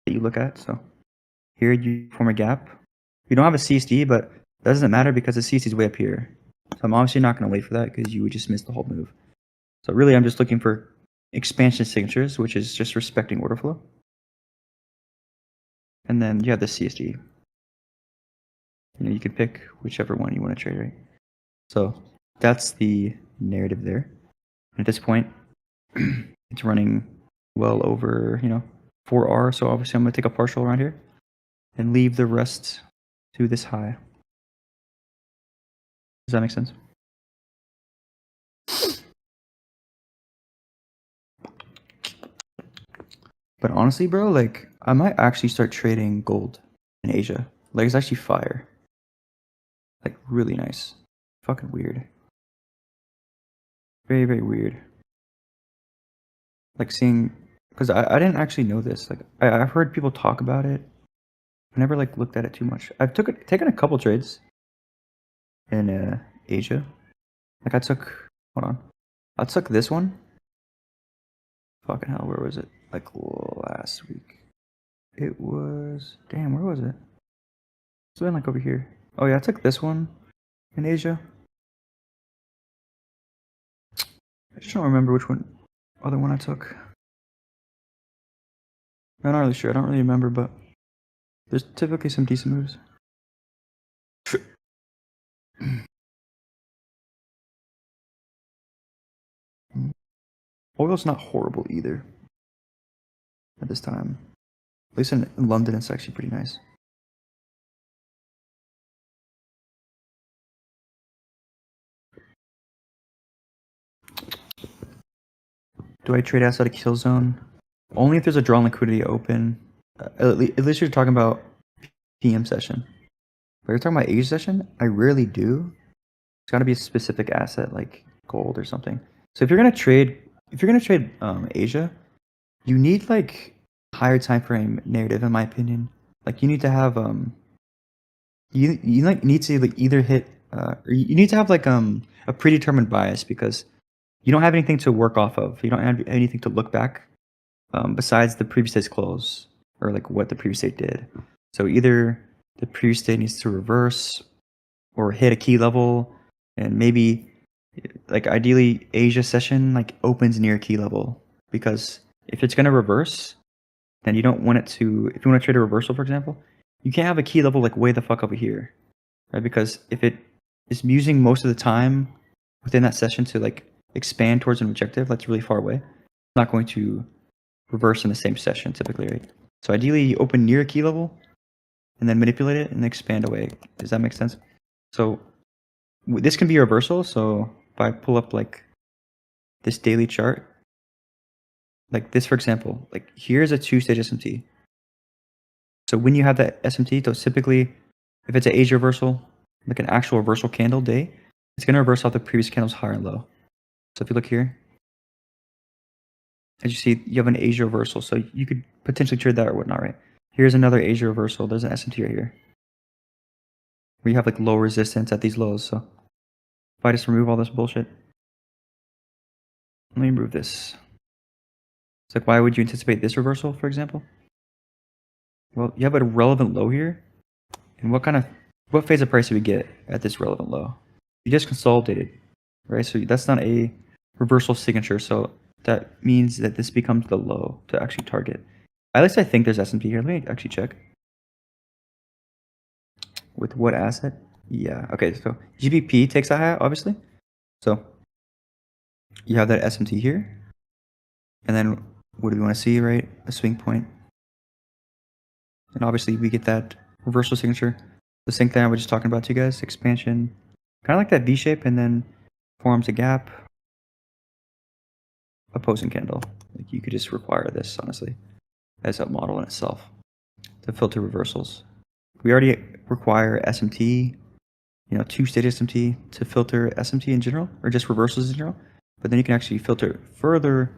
that you look at. So here you form a gap. You don't have a CSD, but that doesn't matter because the CSD is way up here. So I'm obviously not going to wait for that because you would just miss the whole move. So really, I'm just looking for expansion signatures, which is just respecting order flow. And then you have the CSD. You can pick whichever one you want to trade, right? So that's the narrative there. At this point, it's running well over, 4R. So obviously I'm going to take a partial around here and leave the rest to this high. Does that make sense? But honestly, bro, like I might actually start trading gold in Asia. Like it's actually fire. Like really nice. Fucking weird. Very, very weird. Like seeing, because I didn't actually know this. Like I've heard people talk about it. I never like looked at it too much. I've taken a couple trades in Asia. Like I took this one. Fucking hell, where was it? Like last week. It was, damn, where was it? It's been like over here. Oh yeah, I took this one in Asia. I just don't remember which other one I took. I'm not really sure. I don't really remember, but there's typically some decent moves. Oil's not horrible either at this time. At least in London, it's actually pretty nice. Do I trade outside of kill zone? Only if there's a drawn liquidity open. At least you're talking about PM session. If you're talking about Asia session, I rarely do. It's got to be a specific asset like gold or something. So if you're gonna trade Asia, you need like higher time frame narrative, in my opinion. Like you need to have you like need to like either hit or you need to have like a predetermined bias because you don't have anything to work off of. You don't have anything to look back besides the previous day's close or like what the previous day did. So either the previous day needs to reverse or hit a key level, and maybe like ideally Asia session like opens near key level, because if it's going to reverse, then you don't want it to, if you want to trade a reversal, for example, you can't have a key level like way the fuck over here, right? Because if it is using most of the time within that session to like expand towards an objective that's really far away, it's not going to reverse in the same session typically, right? So ideally you open near a key level and then manipulate it and expand away. Does that make sense? So this can be a reversal. So if I pull up like this daily chart, like this, for example, like here's a 2-stage SMT. So when you have that SMT, so typically if it's an Asia reversal, like an actual reversal candle day, it's going to reverse off the previous candle's higher and low. So if you look here, as you see, you have an Asia reversal. So you could potentially trade that or whatnot, right? Here's another Asia reversal. There's an SMT right here, where you have like low resistance at these lows. So if I just remove all this bullshit, let me remove this. It's like, why would you anticipate this reversal, for example? Well, you have a relevant low here. And what phase of price do we get at this relevant low? You just consolidated, right? So that's not a reversal signature. So that means that this becomes the low to actually target. At least I think there's S&P here. Let me actually check. With what asset? Yeah. Okay. So GBP takes a high, obviously. So you have that SMT here. And then what do we want to see, right? A swing point. And obviously we get that reversal signature. The same thing I was just talking about to you guys. Expansion. Kind of like that V shape, and then forms a gap. Opposing candle. Like you could just require this, honestly, as a model in itself to filter reversals. We already require SMT, 2-stage SMT to filter SMT in general, or just reversals in general. But then you can actually filter further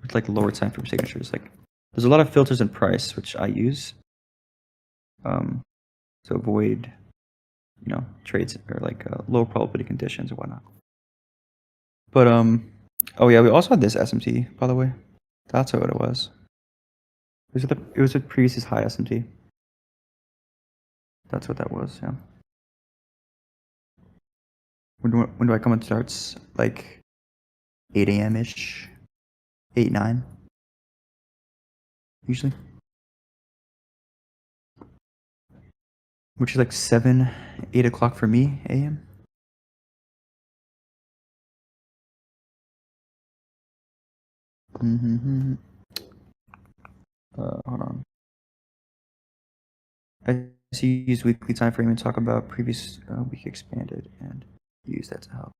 with like lower time frame signatures. Like there's a lot of filters in price which I use to avoid, trades or like low probability conditions and whatnot. But oh yeah, we also had this SMT, by the way. That's what it was. It was a previous high SMT. That's what that was, yeah. When do I come on starts? Like 8 a.m. ish, 8 9 usually, which is like 7 8 o'clock for me a.m. Mm-hmm. Hold on. I see you use weekly time frame and talk about previous week expanded and use that to help.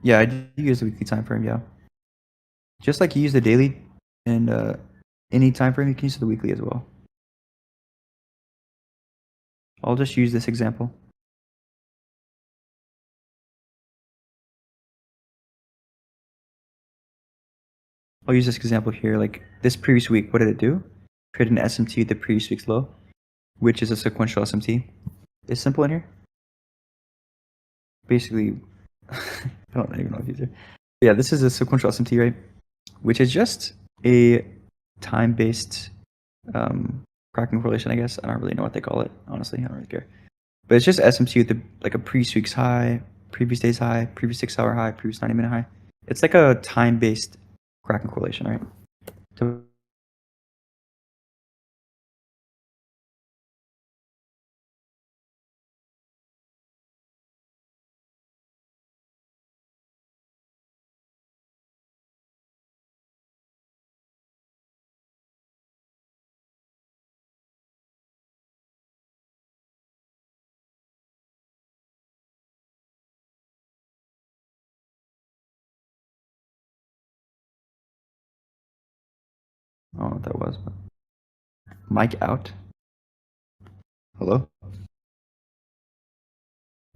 Yeah, I do use the weekly time frame. Yeah, just like you use the daily and any time frame, you can use the weekly as well. I'll just use this example. I'll use this example here. Like this previous week, what did it do? Create an SMT at the previous week's low, which is a sequential SMT. It's simple in here. Basically, I don't even know if these are. Yeah, this is a sequential SMT, right? Which is just a time-based cracking correlation, I guess. I don't really know what they call it, honestly. I don't really care. But it's just SMT with like a previous week's high, previous day's high, previous 6-hour high, previous 90-minute high. It's like a time-based cracking correlation, right? So I don't know what that was, but mic out. Hello?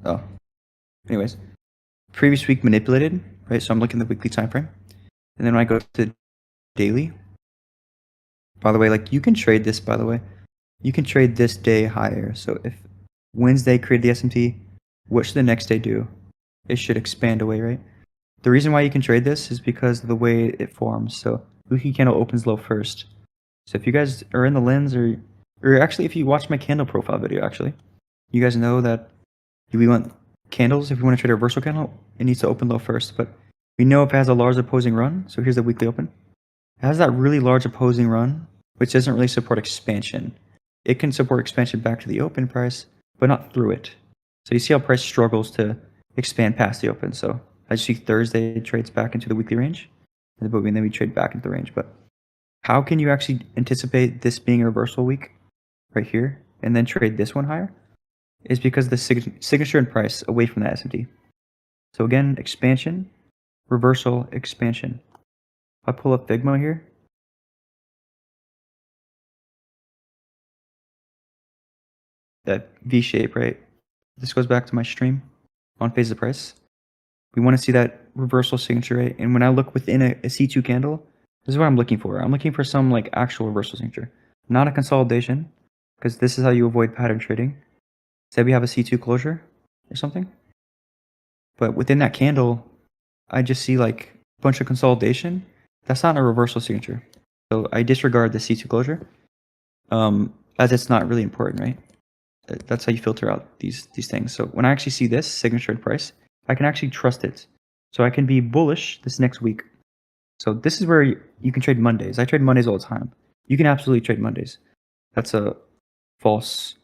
Oh. Anyways, previous week manipulated, right? So I'm looking at the weekly time frame. And then when I go to daily, by the way, like you can trade this, by the way. You can trade this day higher. So if Wednesday created the SMT, what should the next day do? It should expand away, right? The reason why you can trade this is because of the way it forms. So weekly candle opens low first. So if you guys are in the lens or actually if you watch my candle profile video, actually, you guys know that we want candles. If we want to trade a reversal candle, it needs to open low first. But we know if it has a large opposing run, so here's the weekly open. It has that really large opposing run, which doesn't really support expansion. It can support expansion back to the open price, but not through it. So you see how price struggles to expand past the open. So I see Thursday trades back into the weekly range, and then we trade back into the range. But how can you actually anticipate this being a reversal week right here and then trade this one higher? Is because the signature and price away from that SMT. So again, expansion, reversal, expansion. If I pull up Figma here, that V shape, right? This goes back to my stream on phase of price. We want to see that reversal signature, right? And when I look within a C2 candle, this is what I'm looking for. I'm looking for some like actual reversal signature, not a consolidation, because this is how you avoid pattern trading. Say we have a C2 closure or something, but within that candle, I just see like a bunch of consolidation. That's not a reversal signature. So I disregard the C2 closure, as it's not really important, right? That's how you filter out these things. So when I actually see this signature and price, I can actually trust it. So I can be bullish this next week. So this is where you can trade Mondays. I trade Mondays all the time. You can absolutely trade Mondays. That's a false.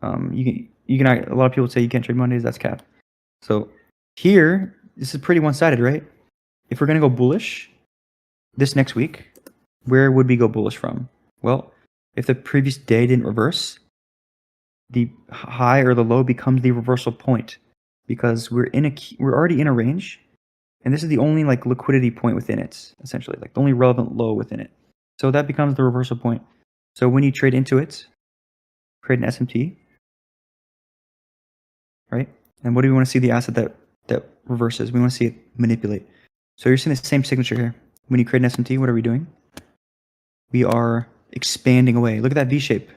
You can. A lot of people say you can't trade Mondays. That's cap. So here, this is pretty one-sided, right? If we're gonna go bullish this next week, where would we go bullish from? Well, if the previous day didn't reverse, the high or the low becomes the reversal point because we're already in a range, and this is the only like liquidity point within it, essentially, like the only relevant low within it. So that becomes the reversal point. So when you trade into it, create an SMT, right? And what do we want to see the asset that reverses? We want to see it manipulate. So you're seeing the same signature here. When you create an SMT, what are we doing? We are expanding away. Look at that V shape.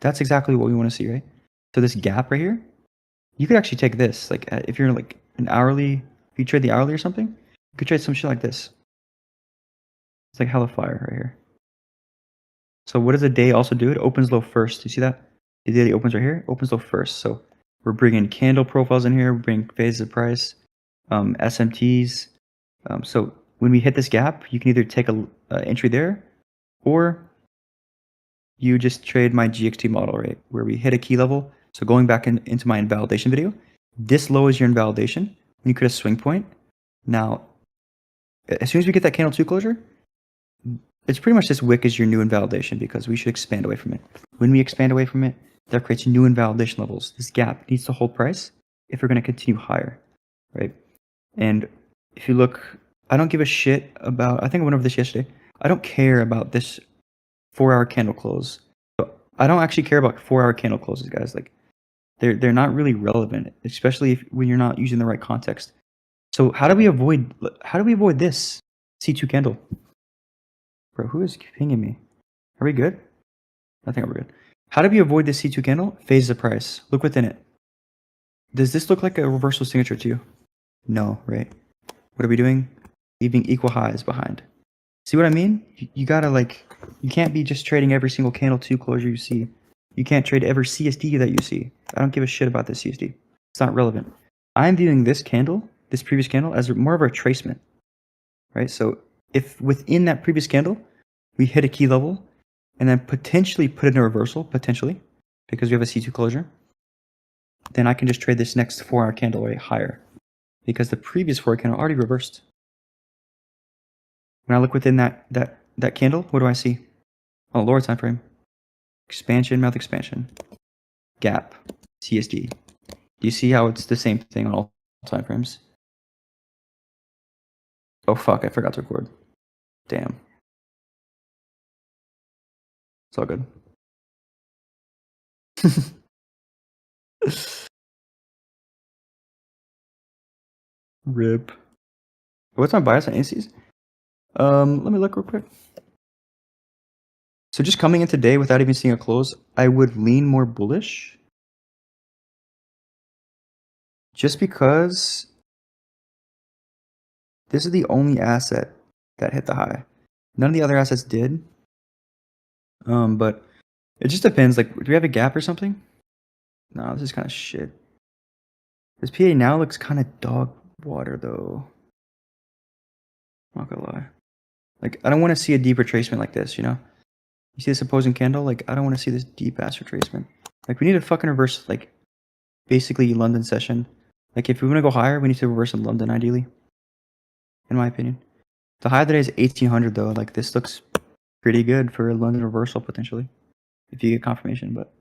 That's exactly what we want to see, right? So this gap right here, you could actually take this. Like if you're like an hourly, if you trade the hourly or something, you could trade some shit like this. It's like hella fire right here. So what does a day also do? It opens low first. You see that? The daily opens right here. Opens low first. So we're bringing candle profiles in here. We're bringing phases of price, SMTs. So when we hit this gap, you can either take a entry there, or you just trade my GXT model, right? Where we hit a key level. So going back into my invalidation video, this low is your invalidation. When you create a swing point. Now, as soon as we get that candle 2 closure, it's pretty much this wick is your new invalidation because we should expand away from it. When we expand away from it, that creates new invalidation levels. This gap needs to hold price if we're going to continue higher, right? And if you look, I don't give a shit about, I think I went over this yesterday. I don't care about this 4-hour candle close. I don't actually care about 4-hour candle closes, guys. Like they're not really relevant, especially when you're not using the right context. So how do we avoid this C2 candle? Bro, who is pinging me? Are we good? I think we're good. How do we avoid this C2 candle? Phase of price. Look within it. Does this look like a reversal signature to you? No, right? What are we doing? Leaving equal highs behind. See what I mean? You gotta you can't be just trading every single candle 2 closure you see. You can't trade every CSD that you see. I don't give a shit about this CSD. It's not relevant. I'm viewing this candle, this previous candle, as more of a retracement, right? So if within that previous candle, we hit a key level and then potentially put it in a reversal, potentially, because we have a C2 closure, then I can just trade this next 4-hour candle right higher because the previous 4-hour candle already reversed. When I look within that candle, what do I see? Oh, lower time frame. Expansion, mouth expansion. Gap. CSD. Do you see how it's the same thing on all time frames? Oh fuck, I forgot to record. Damn. It's all good. Rip. What's my bias on ACs? Let me look real quick. So just coming in today without even seeing a close, I would lean more bullish. Just because this is the only asset that hit the high. None of the other assets did. But it just depends. Like, do we have a gap or something? No, this is kind of shit. This PA now looks kind of dog water though. Not gonna lie. Like, I don't want to see a deep retracement like this, you know? You see this opposing candle? Like, I don't want to see this deep ass retracement. Like, we need to fucking reverse, like, basically London session. Like, if we want to go higher, we need to reverse in London, ideally. In my opinion. The high today is 1800 though. Like, this looks pretty good for a London reversal, potentially. If you get confirmation, but...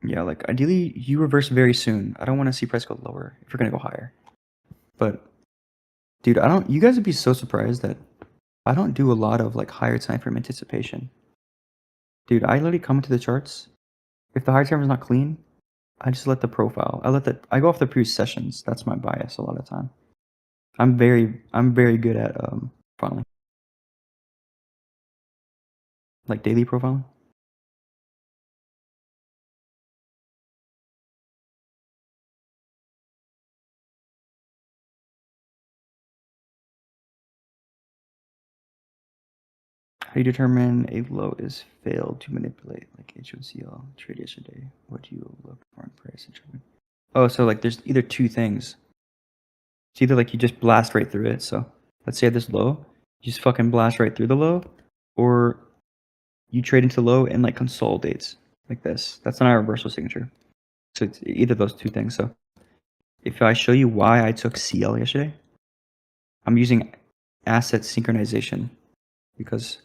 yeah, like, ideally, you reverse very soon. I don't want to see price go lower if we're going to go higher. But, dude, you guys would be so surprised that I don't do a lot of, like, higher time frame anticipation. Dude, I literally come into the charts. If the higher time is not clean, I just let the profile. I go off the previous sessions. That's my bias a lot of the time. I'm very good at profiling. Like daily profiling. How do you determine a low is failed to manipulate? Like HOCL trade yesterday. What do you look for in price and trade? Oh, so like there's either two things. It's either like you just blast right through it. So let's say this low, you just fucking blast right through the low, or you trade into low and like consolidates like this. That's not a reversal signature. So it's either those two things. So if I show you why I took CL yesterday, I'm using asset synchronization because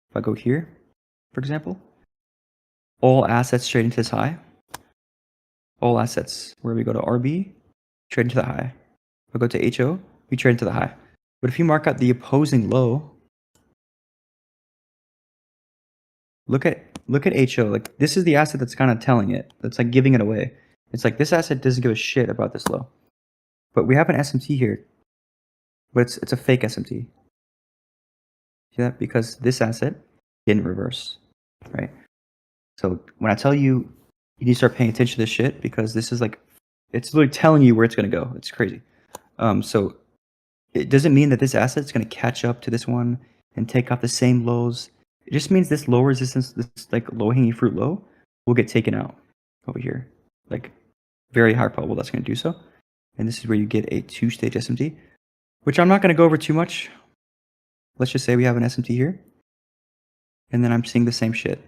if I go here, for example, all assets trade into this high. All assets, where we go to RB, trade into the high. We go to HO, we trade into the high. But if you mark out the opposing low, look at HO. Like this is the asset that's kind of telling it. That's like giving it away. It's like this asset doesn't give a shit about this low. But we have an SMT here, but it's a fake SMT. See that? Because this asset didn't reverse, right? So when I tell you, you need to start paying attention to this shit because this is like, it's literally telling you where it's going to go. It's crazy. So it doesn't mean that this asset is going to catch up to this one and take out the same lows. It just means this low resistance, this like low hanging fruit low, will get taken out over here. Like very high probable that's going to do so. And this is where you get a two-stage SMT, which I'm not going to go over too much. Let's just say we have an SMT here, and then I'm seeing the same shit.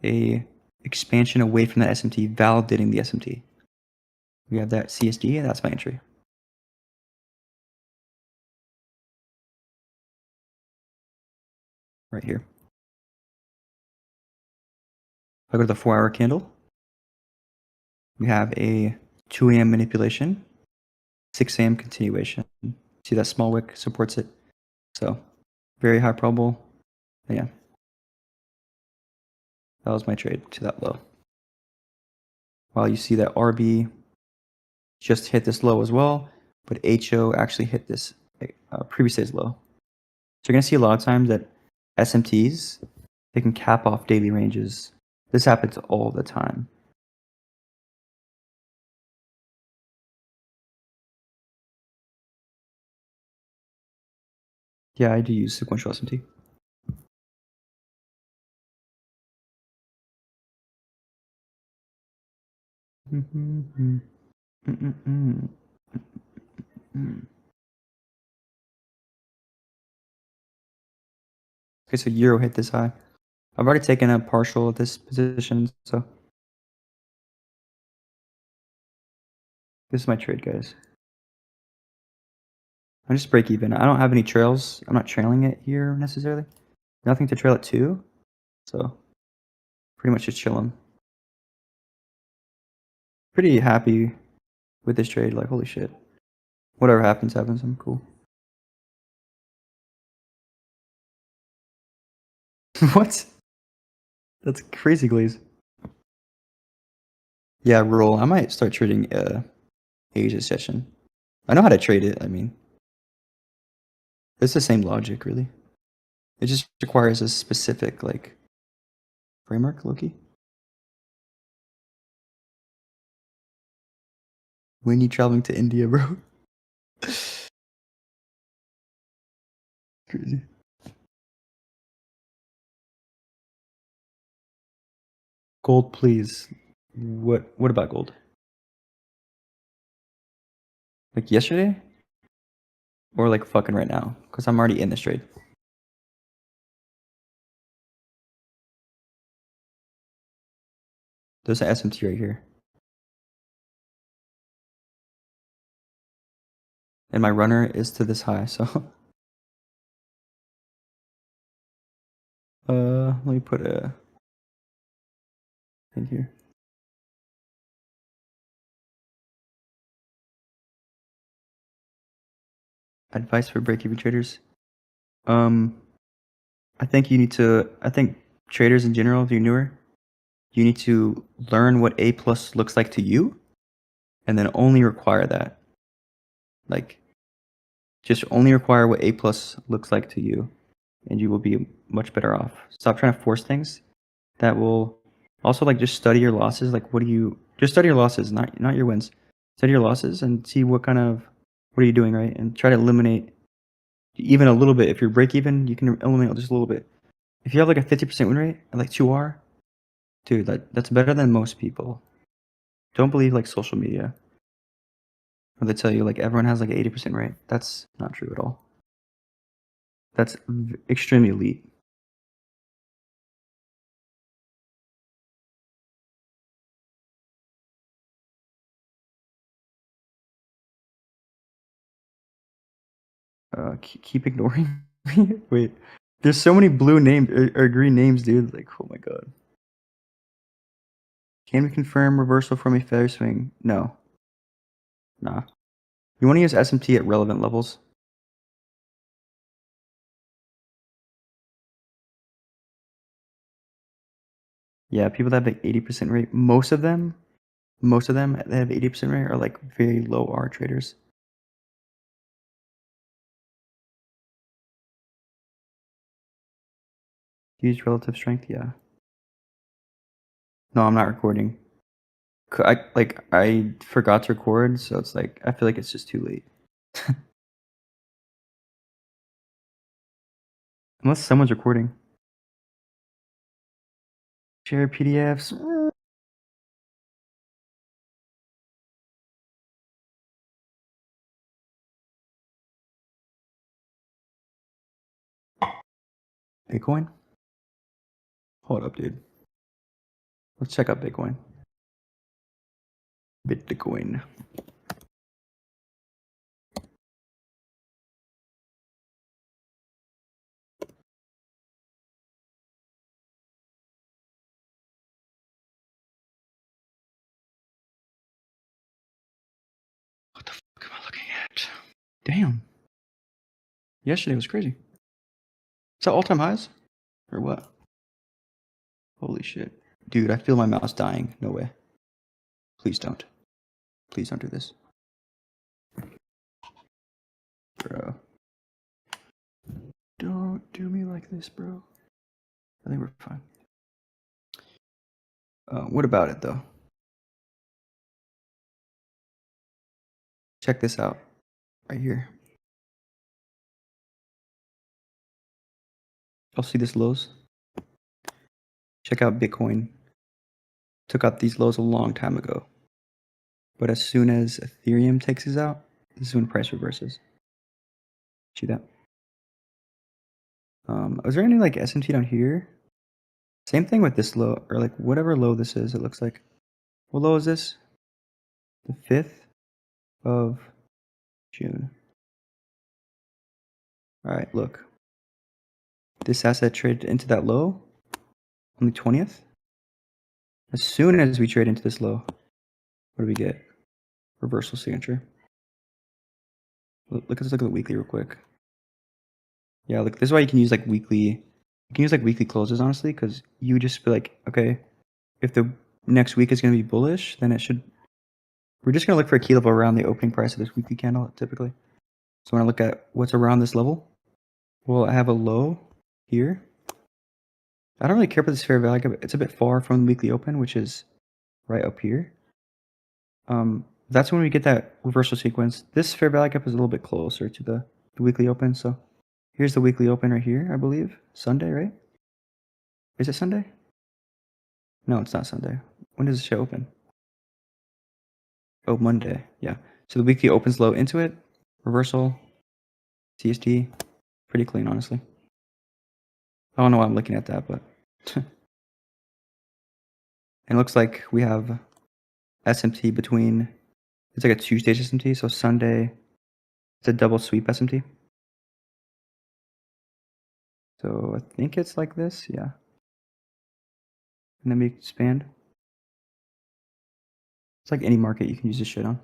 A expansion away from that SMT, validating the SMT. We have that CSD, and that's my entry. Right here. If I go to the 4-hour candle, we have a 2 a.m. manipulation, 6 a.m. continuation. See that small wick supports it. So very high probable. Yeah. That was my trade to that low. While you see that RB just hit this low as well, but HO actually hit this previous day's low. So you're going to see a lot of times that SMTs, they can cap off daily ranges. This happens all the time. Yeah, I do use sequential SMT. Okay, so Euro hit this high. I've already taken a partial at this position, so this is my trade, guys. I'm just break even. I don't have any trails. I'm not trailing it here necessarily. Nothing to trail it to, so pretty much just chilling. Pretty happy with this trade. Like, holy shit. Whatever happens, happens. I'm cool. What? That's crazy, Glaze. Yeah, roll. I might start trading Asia session. I know how to trade it. I mean, it's the same logic, really. It just requires a specific like framework, Loki. When you traveling to India, bro? Crazy. Gold, please. What about gold? Like yesterday? Or like fucking right now? Because I'm already in this trade. There's an SMT right here. And my runner is to this high, so let me put a in here. Advice for break-even traders. I think you need to. I think traders in general, if you're newer, you need to learn what A plus looks like to you, and then only require that. Like, just only require what A plus looks like to you, and you will be much better off. Stop trying to force things. That will also like just study your losses. Like, what do you just study your losses, not your wins. Study your losses and see what kind of what are you doing right, and try to eliminate even a little bit. If you're break even, you can eliminate just a little bit. If you have like a 50% win rate at like 2R, dude, that's better than most people. Don't believe like social media. Or they tell you like everyone has like an 80% rate. That's not true at all. That's extremely elite. Keep ignoring me. Wait, there's so many blue names or green names, dude. Like, oh my god. Can we confirm reversal from a fair swing? No. Nah. You want to use SMT at relevant levels? Yeah, people that have like 80% rate, most of them that have 80% rate are like very low R traders. Use relative strength, yeah. No, I'm not recording. I forgot to record, so it's like I feel like it's just too late. Unless someone's recording. Share PDFs. Bitcoin? Hold up, dude. Let's check out Bitcoin. Bitcoin. What the fuck am I looking at? Damn. Yesterday was crazy. Is that all-time highs? Or what? Holy shit. Dude, I feel my mouse dying. No way. Please don't. Please don't do this. Bro. Don't do me like this, bro. I think we're fine. What about it, though? Check this out. Right here. I'll see this lows. Check out Bitcoin. Took out these lows a long time ago. But as soon as Ethereum takes us out, this is when price reverses. See that? Was there any like SMT down here? Same thing with this low, or like whatever low this is, it looks like. What low is this? The 5th of June. Alright, look. This asset traded into that low on the 20th. As soon as we trade into this low, what do we get? Reversal signature. Let's look at the weekly real quick. Yeah, look, this is why you can use like weekly. You can use like weekly closes, honestly, because you just be like, okay, if the next week is going to be bullish, then it should. We're just going to look for a key level around the opening price of this weekly candle, typically. So when I look at what's around this level, well, I have a low here. I don't really care about this fair value gap. It's a bit far from the weekly open, which is right up here. That's when we get that reversal sequence. This fair value gap is a little bit closer to the weekly open, so. Here's the weekly open right here, I believe. Sunday, right? Is it Sunday? No, it's not Sunday. When does the show open? Oh, Monday. Yeah. So the weekly opens low into it. Reversal. CST. Pretty clean, honestly. I don't know why I'm looking at that, but. And it looks like we have SMT between. It's like a 2-stage SMT. So Sunday, it's a double sweep SMT. So I think it's like this. Yeah. And then we expand. It's like any market you can use this shit on.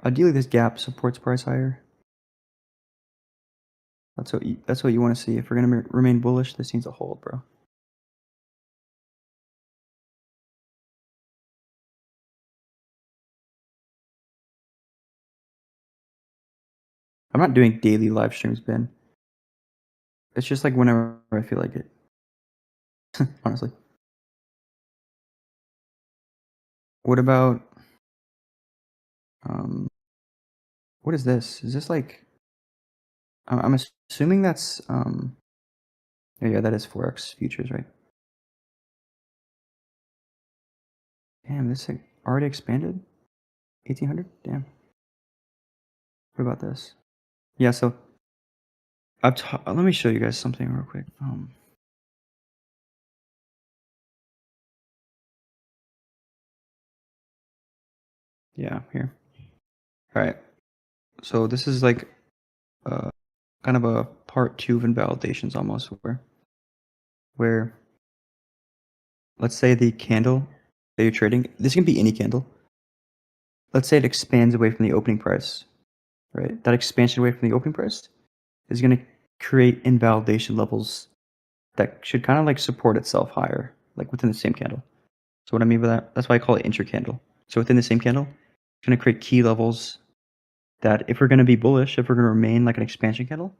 Ideally, this gap supports price higher. That's what you want to see. If we're gonna remain bullish, this needs a hold, bro. I'm not doing daily live streams, Ben. It's just like whenever I feel like it. Honestly. What about what is this? Is this like I'm assuming that's yeah, that is Forex futures, right? Damn, this thing already expanded? 1800? Damn. What about this? Yeah, so let me show you guys something real quick. Yeah, here. All right. So this is like kind of a part 2 of invalidations almost, where let's say the candle that you're trading, this can be any candle. Let's say it expands away from the opening price, right? That expansion away from the opening price is going to create invalidation levels that should kind of like support itself higher, like within the same candle. So what I mean by that, that's why I call it intra-candle. So within the same candle, it's going to create key levels that if we're going to be bullish, if we're going to remain like an expansion candle,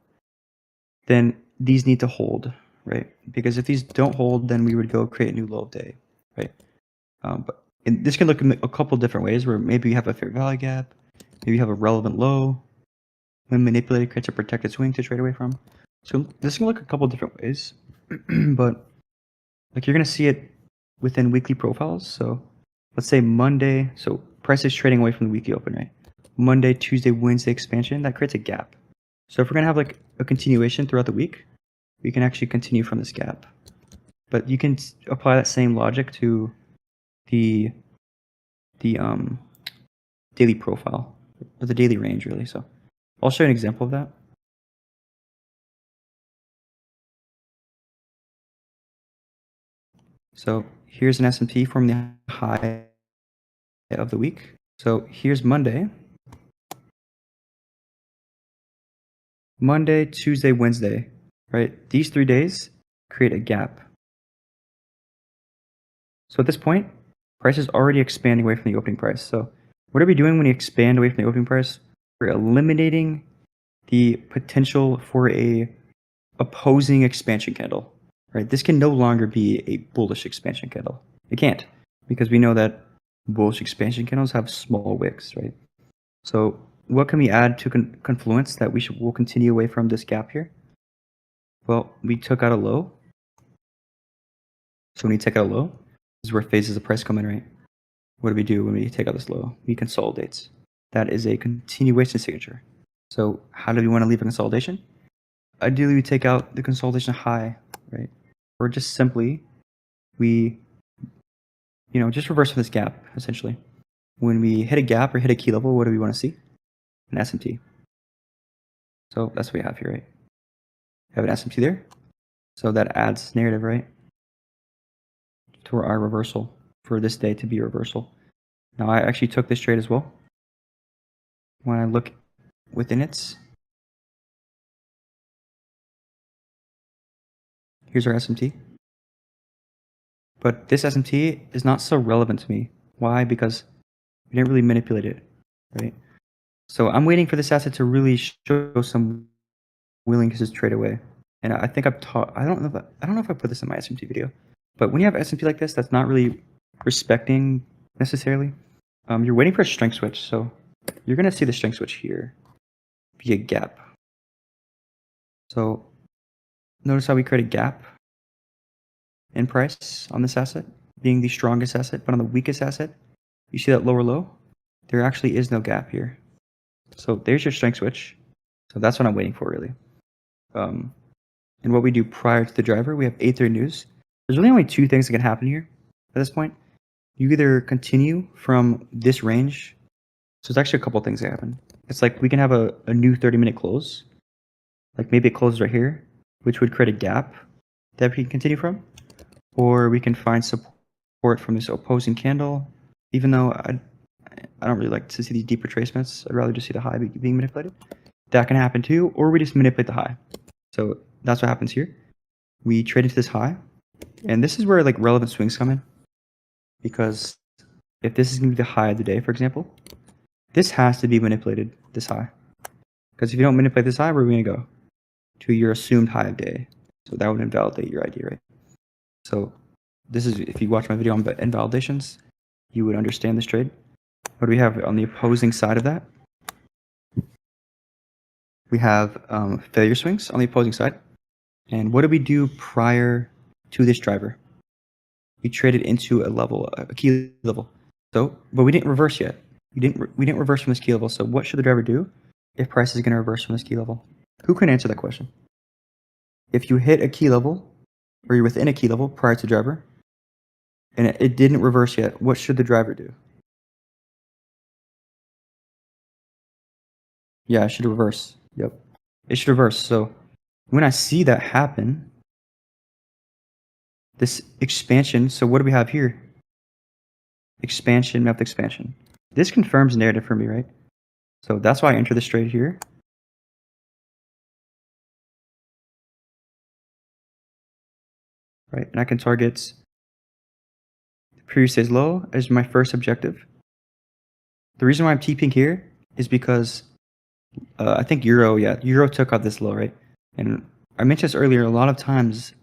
then these need to hold, right? Because if these don't hold, then we would go create a new low of day. right? This can look in a couple different ways where maybe you have a fair value gap, maybe you have a relevant low, when manipulated creates a protected swing to trade away from. So this can look a couple different ways, but like you're gonna see it within weekly profiles. So let's say Monday, so price is trading away from the weekly open, right? Monday, Tuesday, Wednesday expansion, that creates a gap. So if we're gonna have like a continuation throughout the week, we can actually continue from this gap. But you can apply that same logic to the daily profile, or the daily range really. So I'll show you an example of that. So here's an S&P from the high of the week. So here's Monday, Tuesday, Wednesday, right? These 3 days create a gap. So at this point, price is already expanding away from the opening price. So what are we doing when you expand away from the opening price? We're eliminating the potential for a opposing expansion candle, right? This can no longer be a bullish expansion candle. It can't, because we know that bullish expansion candles have small wicks, right? So what can we add to confluence that we'll continue away from this gap here? Well, we took out a low. So when you take out a low, this is where phases of price come in, right? What do we do when we take out this low? We consolidate. That is a continuation signature. So how do we want to leave a consolidation? Ideally, we take out the consolidation high, right? Or just simply, we, just reverse from this gap, essentially. When we hit a gap or hit a key level, what do we want to see? An SMT. So that's what we have here, right? We have an SMT there. So that adds narrative, right? To our reversal, for this day to be a reversal. Now I actually took this trade as well. When I look within it, here's our SMT. But this SMT is not so relevant to me. Why? Because we didn't really manipulate it, right? So I'm waiting for this asset to really show some willingness to trade away. And I think I've taught, I don't know if I put this in my SMT video, but when you have SMT like this, that's not really respecting necessarily. You're waiting for a strength switch. So you're going to see the strength switch here be a gap. So notice how we create a gap in price on this asset being the strongest asset, but on the weakest asset, you see that lower low? There actually is no gap here. So there's your strength switch. So that's what I'm waiting for, really. And what we do prior to the driver, we have 8:30 news. There's really only two things that can happen here at this point. You either continue from this range. So it's actually a couple things that happen. It's like we can have a new 30-minute close. Like maybe it closes right here, which would create a gap that we can continue from. Or we can find support from this opposing candle, even though I don't really like to see these deep retracements. I'd rather just see the high being manipulated. That can happen too, or we just manipulate the high. So that's what happens here. We trade into this high, and this is where like relevant swings come in. Because if this is going to be the high of the day, for example, this has to be manipulated, this high. Because if you don't manipulate this high, where are we going to go? To your assumed high of day. So that would invalidate your idea, right? So this is, if you watch my video on invalidations, you would understand this trade. What do we have on the opposing side of that? We have failure swings on the opposing side. And what did we do prior to this driver? We traded into a key level. So, but we didn't reverse yet. We didn't reverse from this key level. So what should the driver do if price is going to reverse from this key level? Who can answer that question? If you hit a key level, or you're within a key level prior to driver, and it didn't reverse yet, what should the driver do? Yeah, it should reverse. Yep. It should reverse. So when I see that happen, this expansion, so what do we have here? Expansion, map expansion. This confirms narrative for me, right? So that's why I enter this trade here. Right, and I can target the previous day's low as my first objective. The reason why I'm TPing here is because I think Euro took out this low, right? And I mentioned this earlier, a lot of times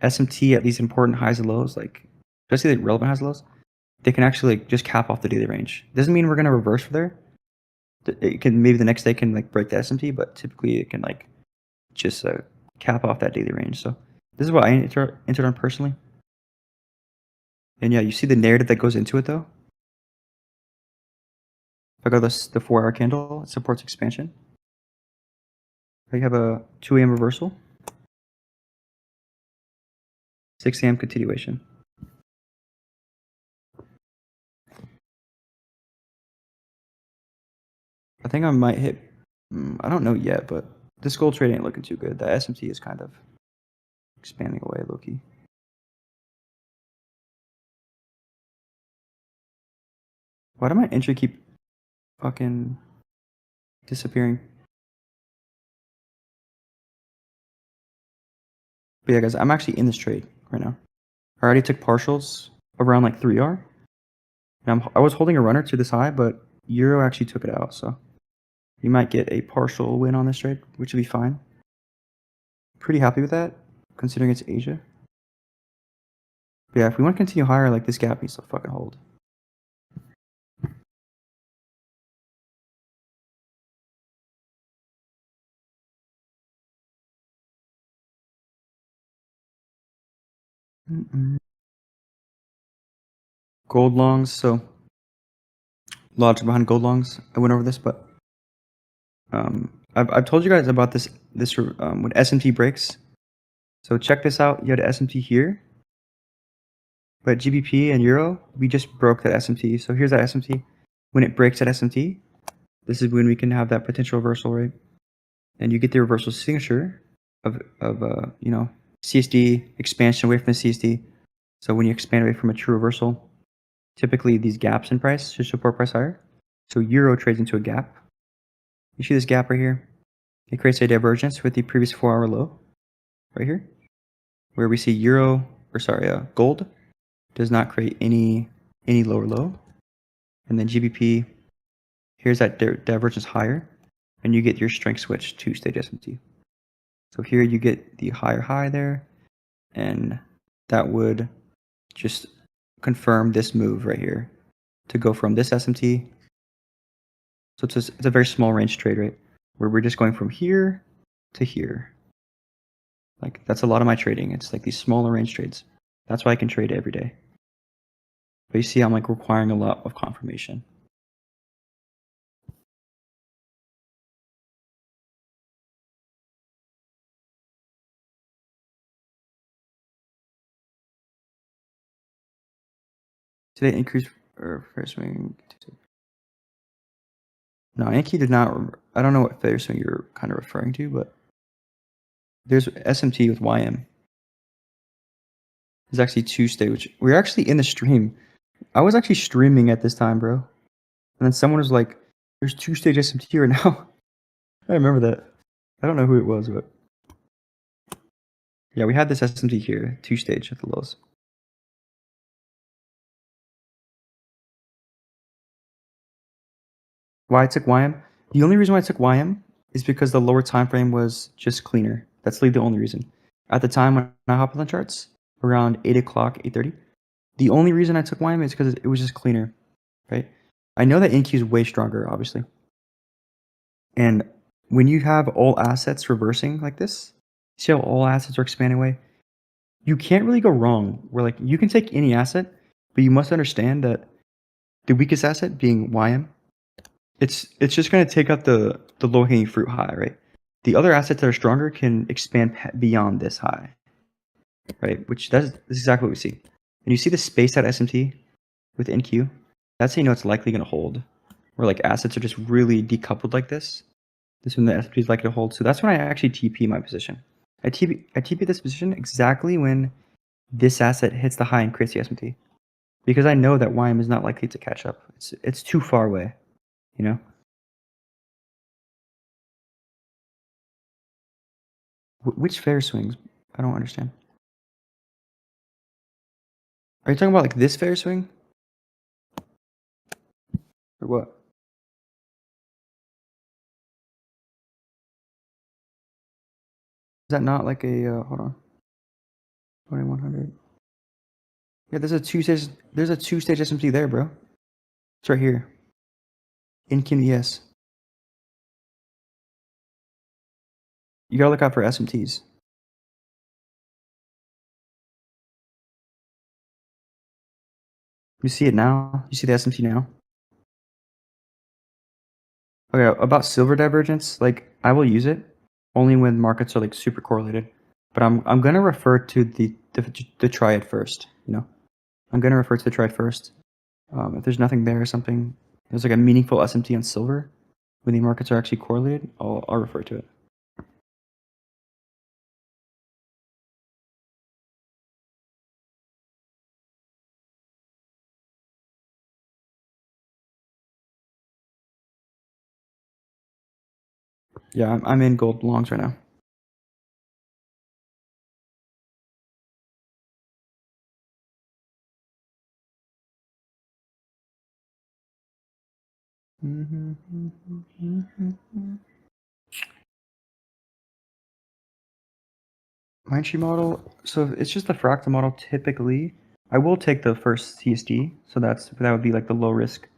SMT at these important highs and lows, like especially like relevant highs lows, they can actually like just cap off the daily range. Doesn't mean we're gonna reverse for there. It can maybe the next day can like break the SMT, but typically it can like just cap off that daily range. So this is what I entered on personally. And yeah, you see the narrative that goes into it though. If I go the 4-hour candle, it supports expansion. You have a 2 a.m. reversal, 6 a.m. continuation. I think I might hit. I don't know yet, but this gold trade ain't looking too good. The SMT is kind of expanding away, low key. Why do my entry keep fucking disappearing? But yeah, guys, I'm actually in this trade right now. I already took partials around like 3R. And I was holding a runner to this high, but Euro actually took it out. So you might get a partial win on this trade, which would be fine. Pretty happy with that, considering it's Asia. But yeah, if we want to continue higher, like this gap needs to fucking hold. Gold longs, so logic behind gold longs. I went over this, but I've told you guys about this when SMT breaks. So check this out. You had an SMT here, but GBP and Euro, we just broke that SMT. So here's that SMT. When it breaks that SMT, this is when we can have that potential reversal, right? And you get the reversal signature of CSD expansion away from the CSD. So when you expand away from a true reversal, typically these gaps in price should support price higher. So Euro trades into a gap. You see this gap right here? It creates a divergence with the previous 4-hour low right here, where we see gold does not create any lower low. And then GBP, here's that divergence higher, and you get your strength switch to stage SMT. So here you get the higher high there, and that would just confirm this move right here to go from this SMT. So it's a very small range trade, right? Where we're just going from here to here. Like that's a lot of my trading. It's like these smaller range trades. That's why I can trade every day. But you see I'm like requiring a lot of confirmation. Today increase or fair swing. No, Anki did not. I don't know what fair swing you're kind of referring to, but there's SMT with YM. There's actually Tuesday, which we're actually in the stream. I was actually streaming at this time, bro. And then someone was like, "There's 2-stage SMT right now." I remember that. I don't know who it was, but yeah, we had this SMT here, 2-stage at the lows. Why I took YM? The only reason why I took YM is because the lower time frame was just cleaner. That's literally the only reason. At the time when I hopped on the charts, around 8 o'clock, 8:30, the only reason I took YM is because it was just cleaner, right? I know that NQ is way stronger, obviously. And when you have all assets reversing like this, see how all assets are expanding away? You can't really go wrong. Where like you can take any asset, but you must understand that the weakest asset being YM, it's just going to take up the low hanging fruit high, right? The other assets that are stronger can expand beyond this high, right? This is exactly what we see. And you see the space at SMT with NQ. That's how you know it's likely going to hold. Where like assets are just really decoupled like this. This one the SMT is likely to hold. So that's when I actually TP my position. I TP this position exactly when this asset hits the high and creates the SMT. Because I know that YM is not likely to catch up. It's too far away, you know? Which fair swings? I don't understand. Are you talking about like this fair swing? Or what? Is that not like a, hold on. 2100. Yeah, there's a two-stage SMT there, bro. It's right here. In QNES. You gotta look out for SMTs. You see it now? You see the SMT now? Okay, about silver divergence, like I will use it only when markets are like super correlated. But I'm gonna refer to the triad first, you know. I'm gonna refer to the triad first. If there's nothing there or something, there's like a meaningful SMT on silver when the markets are actually correlated, I'll refer to it. Yeah, I'm in gold longs right now. Mindtree model. So it's just the fractal model. Typically, I will take the first CSD. So that would be like the low risk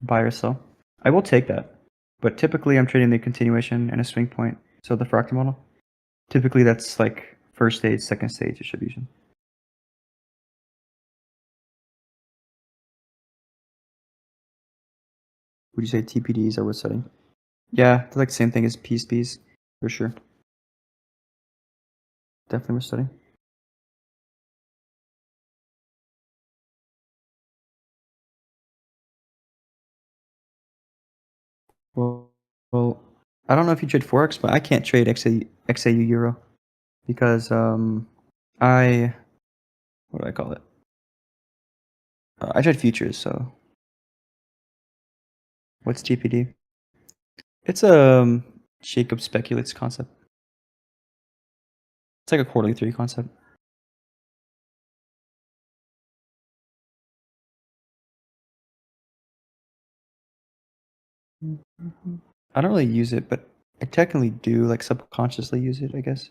buy or sell. I will take that, but typically I'm trading the continuation and a swing point. So the fractal model. Typically that's like first stage, second stage distribution. Would you say TPDs are worth setting? Yeah, they're like the same thing as PSPs for sure. Definitely worth studying. Well, I don't know if you trade forex, but I can't trade XAU euro because I what do I call it? I trade futures. So what's TPD? It's a Jacob speculates concept. It's like a quarterly theory concept. I don't really use it, but I technically do, like subconsciously use it, I guess.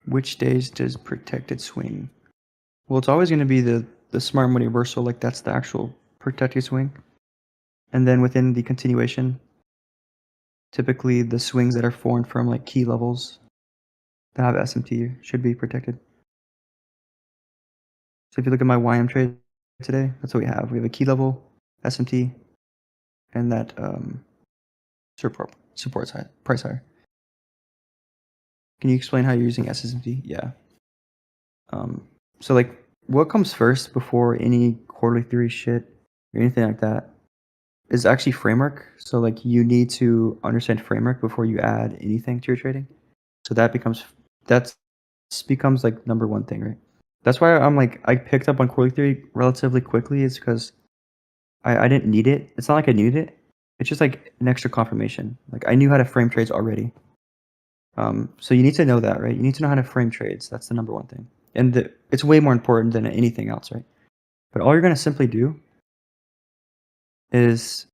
Which days does protected swing? Well, it's always going to be the smart money reversal, like that's the actual protected swing. And then within the continuation, typically the swings that are formed from like key levels that have SMT should be protected. So if you look at my YM trade today, that's what we have. We have a key level, SMT, and that supports high, price higher. Can you explain how you're using SSMT? Yeah. So like what comes first before any quarterly theory shit or anything like that is actually framework. So like you need to understand framework before you add anything to your trading. So that becomes like number one thing, right? That's why I'm like I picked up on quarterly theory relatively quickly. Is because I didn't need it. It's not like I needed it. It's just like an extra confirmation. Like I knew how to frame trades already. So you need to know that, right? You need to know how to frame trades. That's the number one thing, and it's way more important than anything else, right? But all you're gonna simply do is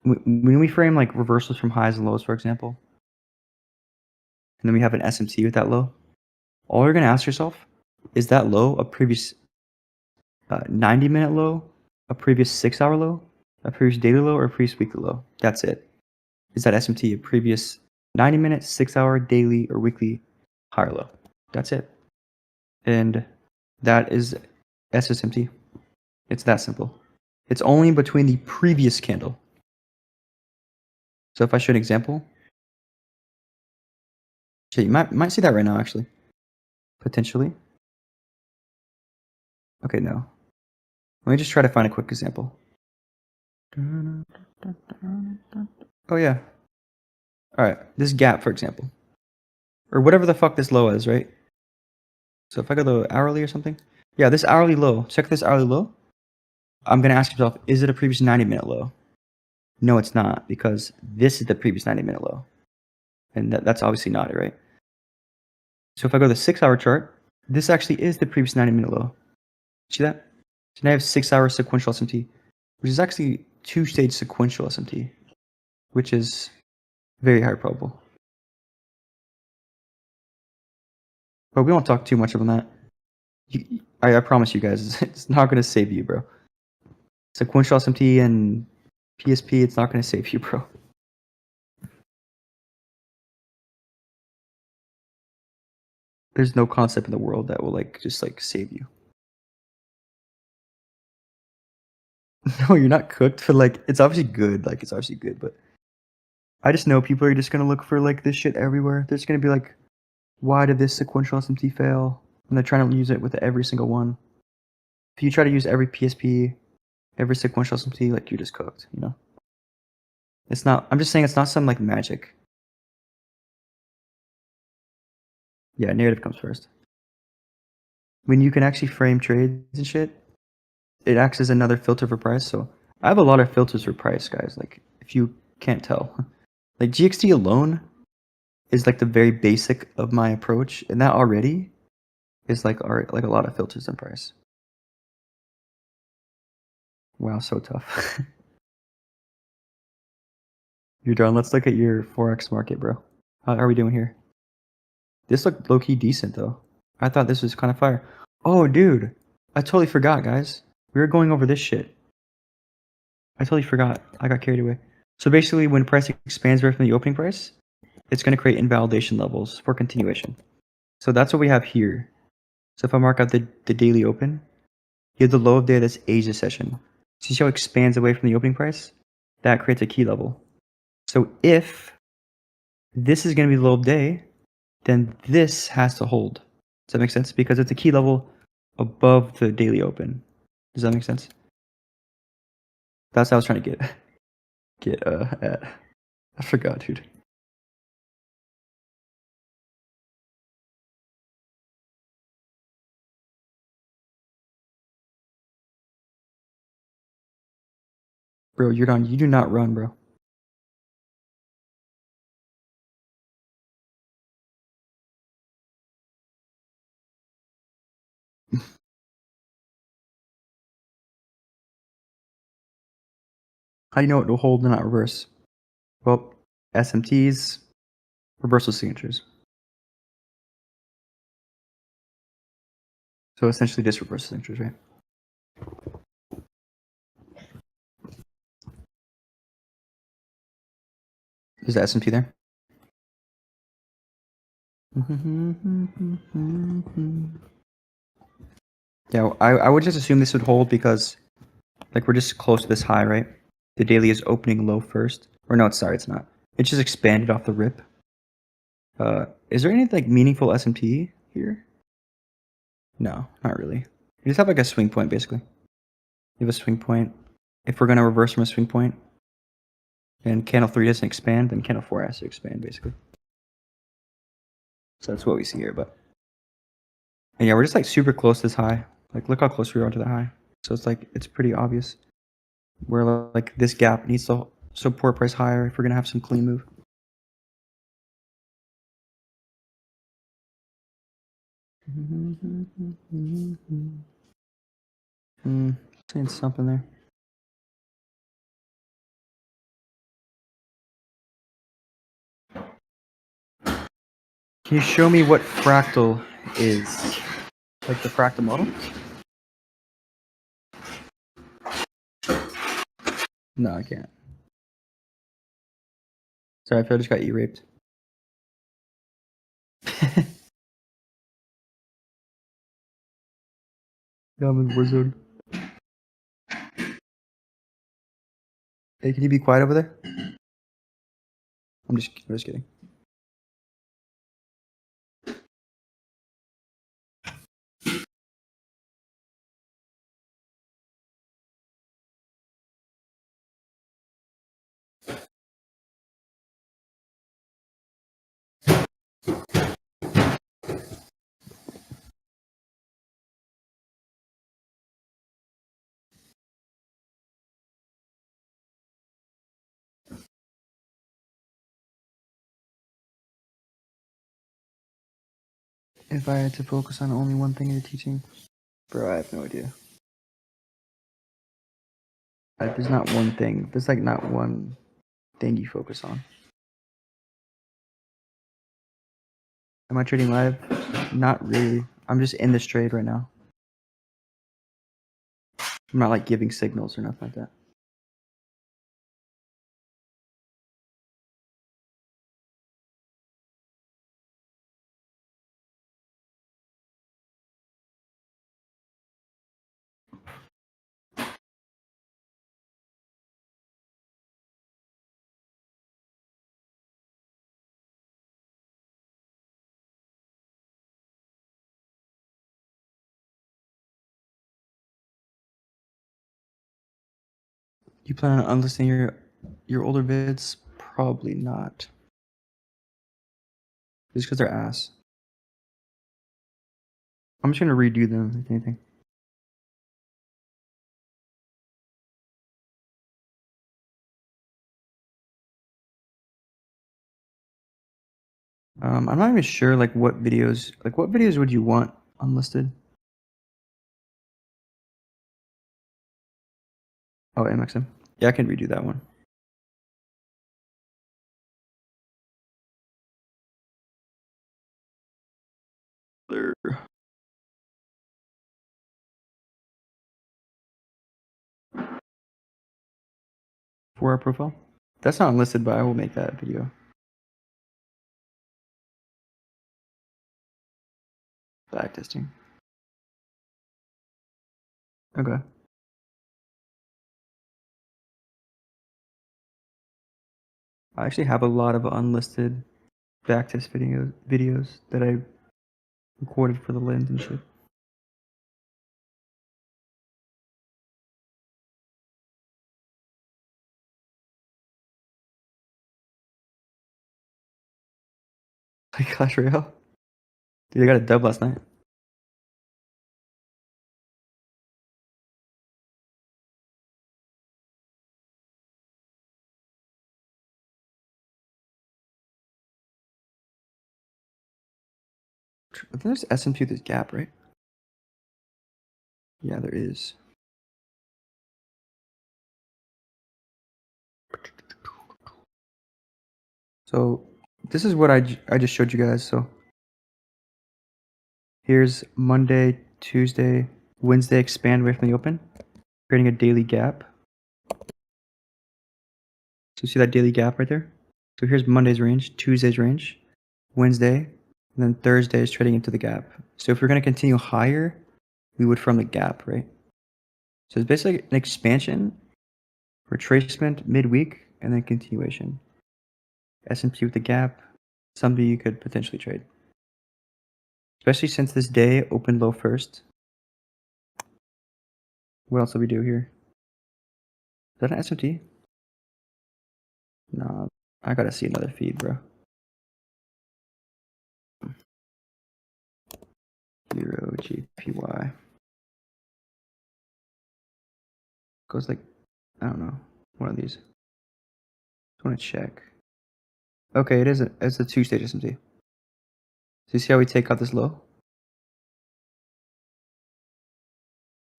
when we frame like reversals from highs and lows, for example, and then we have an SMT with that low. All you're gonna ask yourself is that low a previous 90-minute low, a previous 6-hour low, a previous daily low, or a previous weekly low? That's it. Is that SMT a previous 90-minute, 6-hour, daily, or weekly higher low? That's it. And that is SSMT. It's that simple. It's only between the previous candle. So if I show an example, shit, you might see that right now, actually. Potentially. Okay, no. Let me just try to find a quick example. Oh, yeah. All right. This gap, for example. Or whatever the fuck this low is, right? So if I go to hourly or something. Yeah, this hourly low. Check this hourly low. I'm going to ask yourself, is it a previous 90-minute low? No, it's not, because this is the previous 90-minute low. And that's obviously not it, right? So if I go to the 6-hour chart, this actually is the previous 90-minute low. See that? So now I have 6-hour sequential SMT, which is actually two-stage sequential SMT, which is very high probable. But we won't talk too much about that. I promise you guys, it's not going to save you, bro. Sequential SMT and PSP, it's not going to save you, bro. There's no concept in the world that will just save you. No, you're not cooked, but it's obviously good. It's obviously good, but I just know people are just gonna look for this shit everywhere. There's gonna be why did this sequential SMT fail? And they're trying to use it with every single one. If you try to use every PSP, every sequential SMT, you're just cooked, you know? It's not, I'm just saying it's not some magic. Yeah, narrative comes first. When you can actually frame trades and shit, it acts as another filter for price. So I have a lot of filters for price, guys. If you can't tell, GXT alone is the very basic of my approach, and that already is a lot of filters in price. Wow, so tough. You're done. Let's look at your Forex market, bro. How are we doing here? This looked low-key decent, though. I thought this was kind of fire. Oh, dude. I totally forgot, guys. We were going over this shit. I totally forgot. I got carried away. So basically, when price expands right from the opening price, it's going to create invalidation levels for continuation. So that's what we have here. So if I mark out the daily open, you have the low of day that's Asia session. See how it expands away from the opening price? That creates a key level. So if this is going to be the low of day, then this has to hold. Does that make sense? Because it's a key level above the daily open. Does that make sense? That's what I was trying to get at. I forgot, dude. Bro, you're done. You do not run, bro. How do you know it will hold and not reverse? Well, SMTs, reversal signatures. So essentially just reversal signatures, right? Is the SMT there? Yeah, I would just assume this would hold because we're just close to this high, right? The daily is opening low first. Or no, sorry, it's not. It just expanded off the rip. Is there any meaningful SMT here? No, not really. You just have a swing point basically. You have a swing point. If we're gonna reverse from a swing point and candle 3 doesn't expand, then candle 4 has to expand basically. So that's what we see here, but and yeah, we're just super close to this high. Look how close we are to the high. So it's pretty obvious where this gap needs to support price higher if we're gonna have some clean move. Seeing something there. Can you show me what fractal is? The fractal model? No, I can't. Sorry, I feel I just got E-raped. Yeah, I'm in Warzone. Hey, can you be quiet over there? I'm just kidding. If I had to focus on only one thing you're teaching, bro, I have no idea. There's not one thing. There's like not one thing you focus on. Am I trading live? Not really. I'm just in this trade right now. I'm not like giving signals or nothing like that. You plan on unlisting your older vids? Probably not. Just because they're ass. I'm just gonna redo them if anything. I'm not even sure like what videos would you want unlisted? Oh, MXM. Yeah, I can redo that one. There. For our profile. That's not unlisted, but I will make that video. Back testing. Okay. I actually have a lot of unlisted backtest videos that I recorded for the lens and shit. Like Clash Royale. Dude, I got a dub last night. I think there's SMT with this gap, right? Yeah, there is. So this is what I just showed you guys. So here's Monday, Tuesday, Wednesday, expand away from the open, creating a daily gap. So see that daily gap right there? So here's Monday's range, Tuesday's range, Wednesday, and then Thursday is trading into the gap. So if we're going to continue higher, we would from the gap, right? So it's basically an expansion, retracement midweek, and then continuation. S&P with the gap, something you could potentially trade. Especially since this day opened low first. What else do we do here? Is that an SMT? Nah, I gotta see another feed, bro. 0 GPY. Goes like, I don't know, one of these. Just want to check. Okay, it's a two-stage SMT. So you see how we take out this low?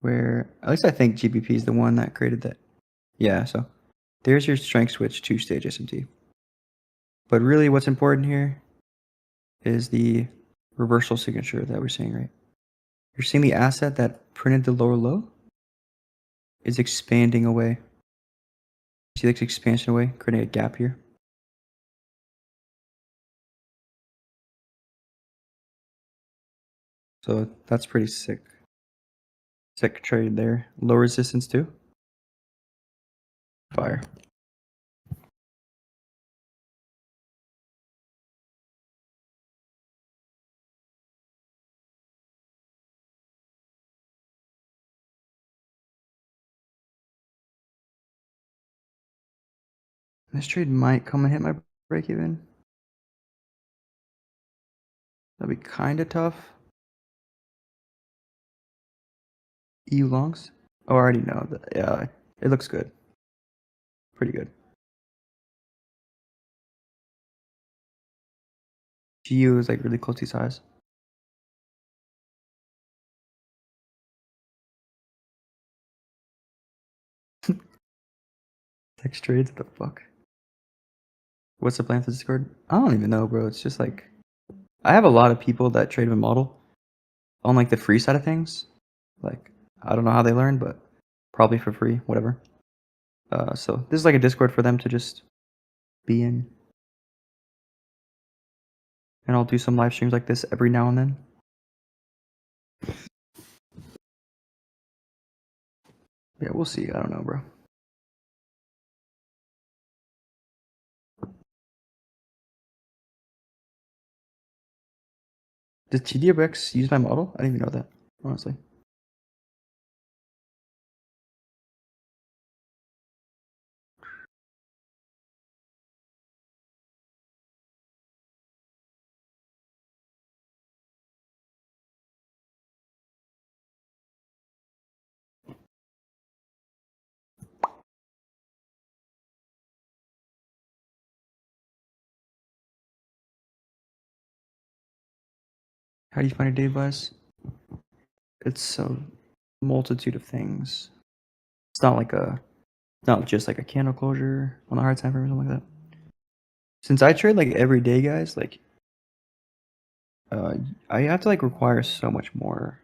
Where, at least I think GBP is the one that created that. Yeah, so there's your strength switch two-stage SMT. But really what's important here is the reversal signature that we're seeing, right? You're seeing the asset that printed the lower low is expanding away. See this expansion away, creating a gap here. So that's pretty sick. Sick trade there. Low resistance too. Fire. This trade might come and hit my break even. That'd be kind of tough. EU longs? Oh, I already know that. Yeah, it looks good. Pretty good. GU is like really close to size. Text trades? What the fuck? What's the plan for Discord? I don't even know, bro. It's just like I have a lot of people that trade with model on like the free side of things. Like I don't know how they learn, but probably for free, whatever. So this is like a Discord for them to just be in, and I'll do some live streams like this every now and then. Yeah, we'll see. I don't know, bro. Does TDX use my model? I didn't even know that, honestly. How do you find a day advice? It's a multitude of things. It's not just like a candle closure on the hard time frame or something like that. Since I trade like every day, guys, like I have to like require so much more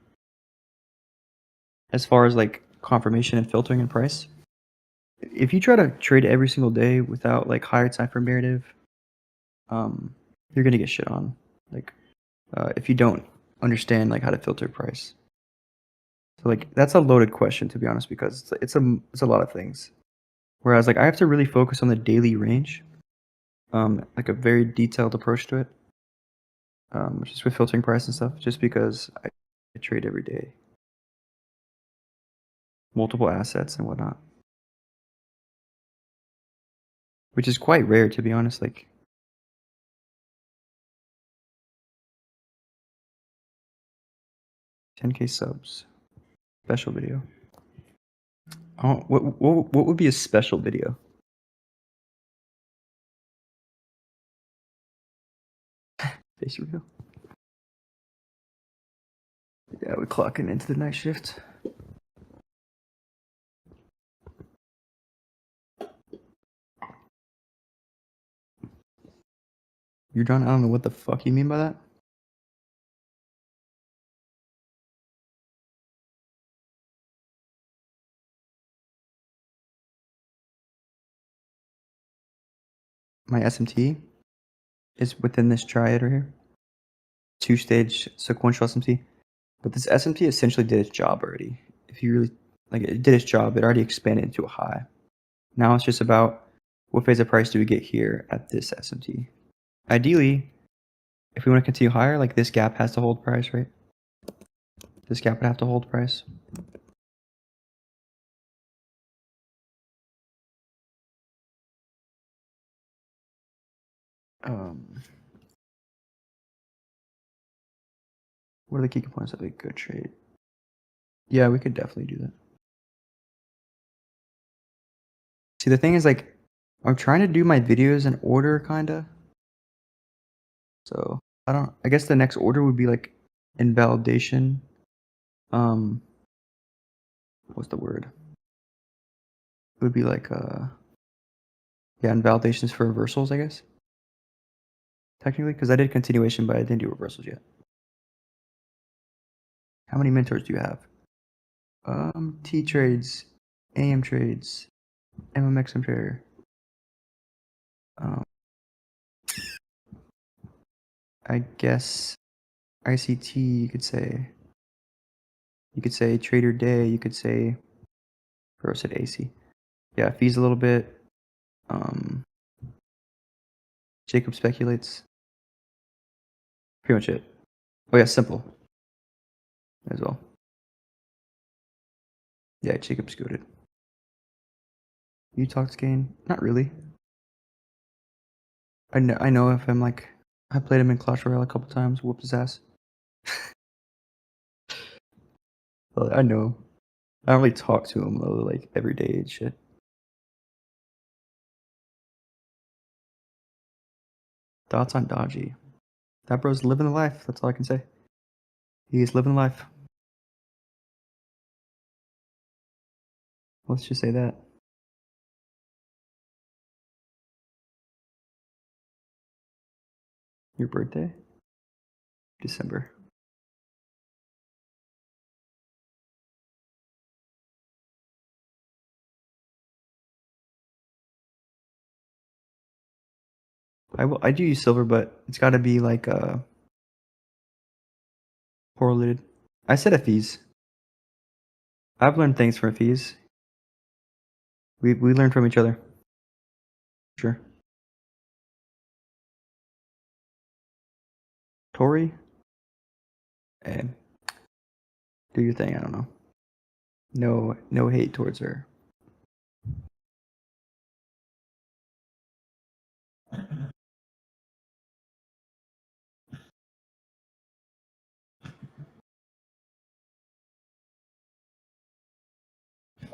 as far as like confirmation and filtering and price. If you try to trade every single day without like higher time frame narrative, you're gonna get shit on. Like if you don't understand like how to filter price. So like that's a loaded question to be honest because it's a lot of things. Whereas like I have to really focus on the daily range, like a very detailed approach to it, just with filtering price and stuff. Just because I trade every day, multiple assets and whatnot, which is quite rare to be honest. Like 10K subs, special video. Oh, what would be a special video? Face reveal. Yeah, we're clocking into the night shift. You're done? I don't know what the fuck you mean by that. My SMT is within this triad right here. Two-stage sequential SMT. But this SMT essentially did its job already. If you really like it did its job, it already expanded into a high. Now it's just about what phase of price do we get here at this SMT. Ideally, if we want to continue higher, like this gap has to hold price, right? This gap would have to hold price. What are the key components of a good trade? Yeah, we could definitely do that. See, the thing is, like, I'm trying to do my videos in order, kinda. So I guess the next order would be like invalidation. What's the word? It would be like yeah, invalidations for reversals, I guess. Technically, because I did continuation, but I didn't do reversals yet. How many mentors do you have? T trades, AM trades, MMXM trader. I guess ICT. You could say. You could say trader day. You could say. Or I said AC. Yeah, fees a little bit. Jacob speculates. Pretty much it. Oh yeah, simple as well. Yeah, Jacob's goaded. You talked gain? Not really. I know if I'm like I played him in Clash Royale a couple times, whooped his ass. But I know him. I don't really talk to him though, like every day and shit. Thoughts on Dodgy? That bro's living the life. That's all I can say. He's living life. Let's just say that. Your birthday? December. I do use silver, but it's got to be like correlated. I said F's. I've learned things from F's. We learn from each other. Sure. Tori, eh, do your thing. I don't know. No hate towards her.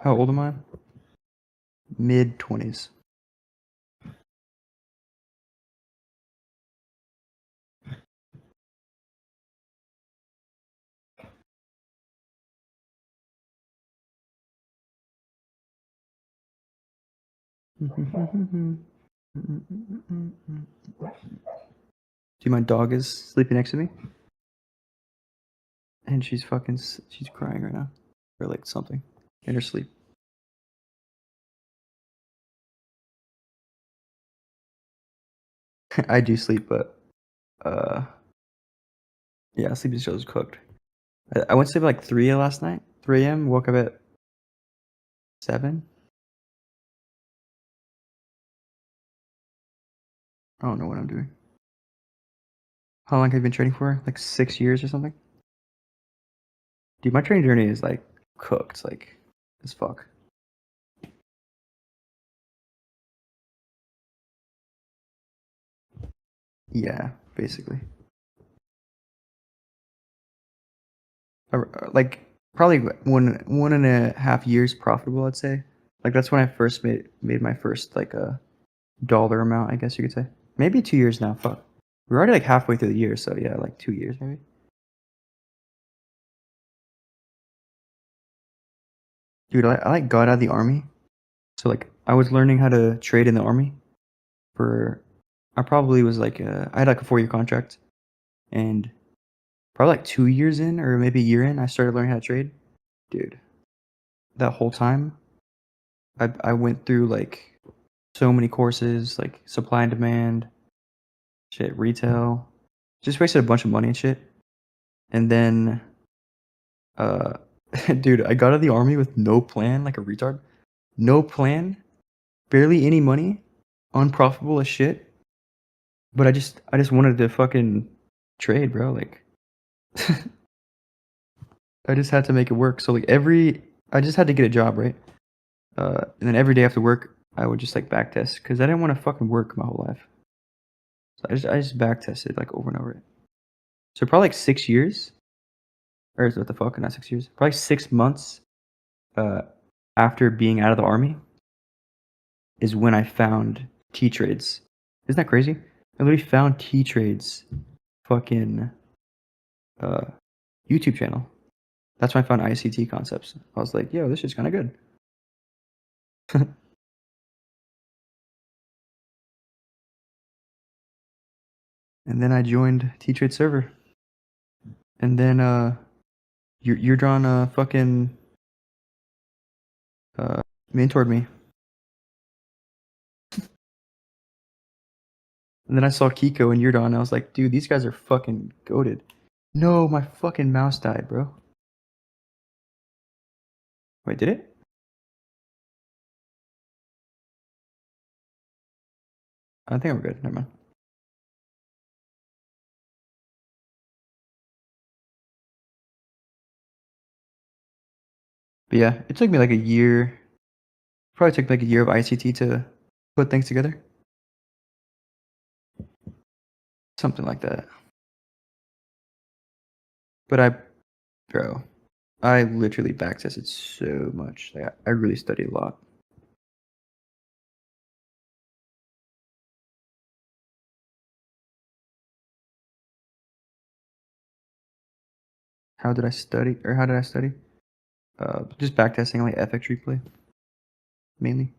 How old am I? Mid-20s. See, my dog is sleeping next to me, and she's crying right now, or like something in her sleep. I do sleep, but uh, yeah, sleeping show's cooked. I went to sleep at like 3 last night, 3 a.m. Woke up at 7. I don't know what I'm doing. How long have you been training for? Like 6 years or something? Dude, my training journey is like cooked, like as fuck. Yeah, basically. Like probably 1.5 years profitable, I'd say. Like that's when I first made my first like a dollar amount, I guess you could say. Maybe 2 years now. Fuck, we're already like halfway through the year, so yeah, like 2 years maybe. Dude, I like got out of the army, so like I was learning how to trade in the army for. I probably was like I had like a 4-year contract, and probably like 2 years in, or maybe a year in, I started learning how to trade. Dude, that whole time, I went through like so many courses, like supply and demand, shit, retail. Just wasted a bunch of money and shit. And then, uh, dude, I got out of the army with no plan, like a retard. No plan, barely any money, unprofitable as shit. But I just wanted to fucking trade, bro. Like, I just had to make it work. So like I just had to get a job, right? And then every day after work, I would just like back test because I didn't want to fucking work my whole life. So I just back tested like over and over. So probably like 6 years, or what the fuck? Not 6 years. Probably 6 months uh, after being out of the army is when I found T Trades. Isn't that crazy? I literally found T Trades fucking uh, YouTube channel. That's when I found ICT concepts. I was like, yo, this is kind of good. And then I joined T Trade server. And then you're drawing a fucking uh, mentored me. And then I saw Kiko and Yurdon, and I was like, dude, these guys are fucking goated. No, my fucking mouse died, bro. Wait, did it? I think I'm good. Never mind. But yeah, it took me like a year. Probably took like a year of ICT to put things together. Something like that. But bro, I literally backtested so much. Like, I really studied a lot. How did I study? Or how did I study? Just backtesting like FX replay, mainly.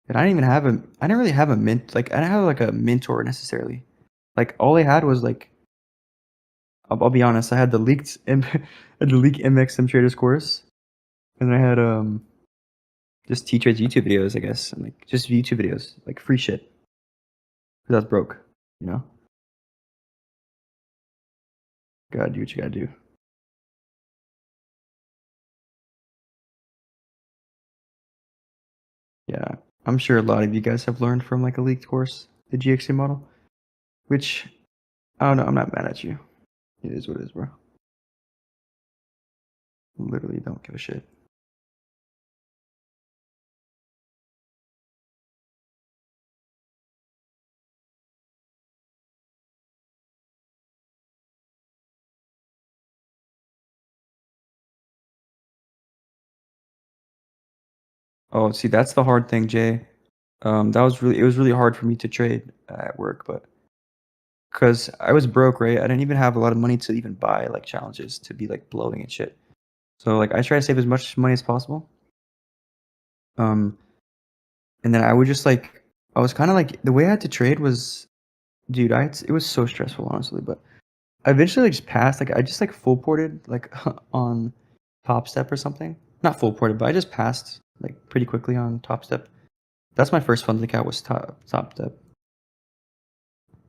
And I didn't really have a I didn't have, like, a mentor necessarily. Like, all I had was, like I'll be honest, I had the leaked M the leaked MX Traders course, and I had, just T-Trade's YouTube videos, I guess, and, like, just YouTube videos, like, free shit, 'cause I was broke, you know? Gotta do what you gotta do. Yeah. I'm sure a lot of you guys have learned from, like, a leaked course, the GXA model, which I don't know, I'm not mad at you. It is what it is, bro. Literally don't give a shit. Oh, see, that's the hard thing, Jay. It was really hard for me to trade at work, but because I was broke, right? I didn't even have a lot of money to even buy like challenges to be like blowing and shit. So like I try to save as much money as possible. Um, and then I would just like I was kind of like the way I had to trade was, dude, it was so stressful honestly, but I eventually like, just passed. Like I just like full ported like on Top Step or something. Not full ported, but I just passed like pretty quickly on Top Step. That's my first fund account was Top Step,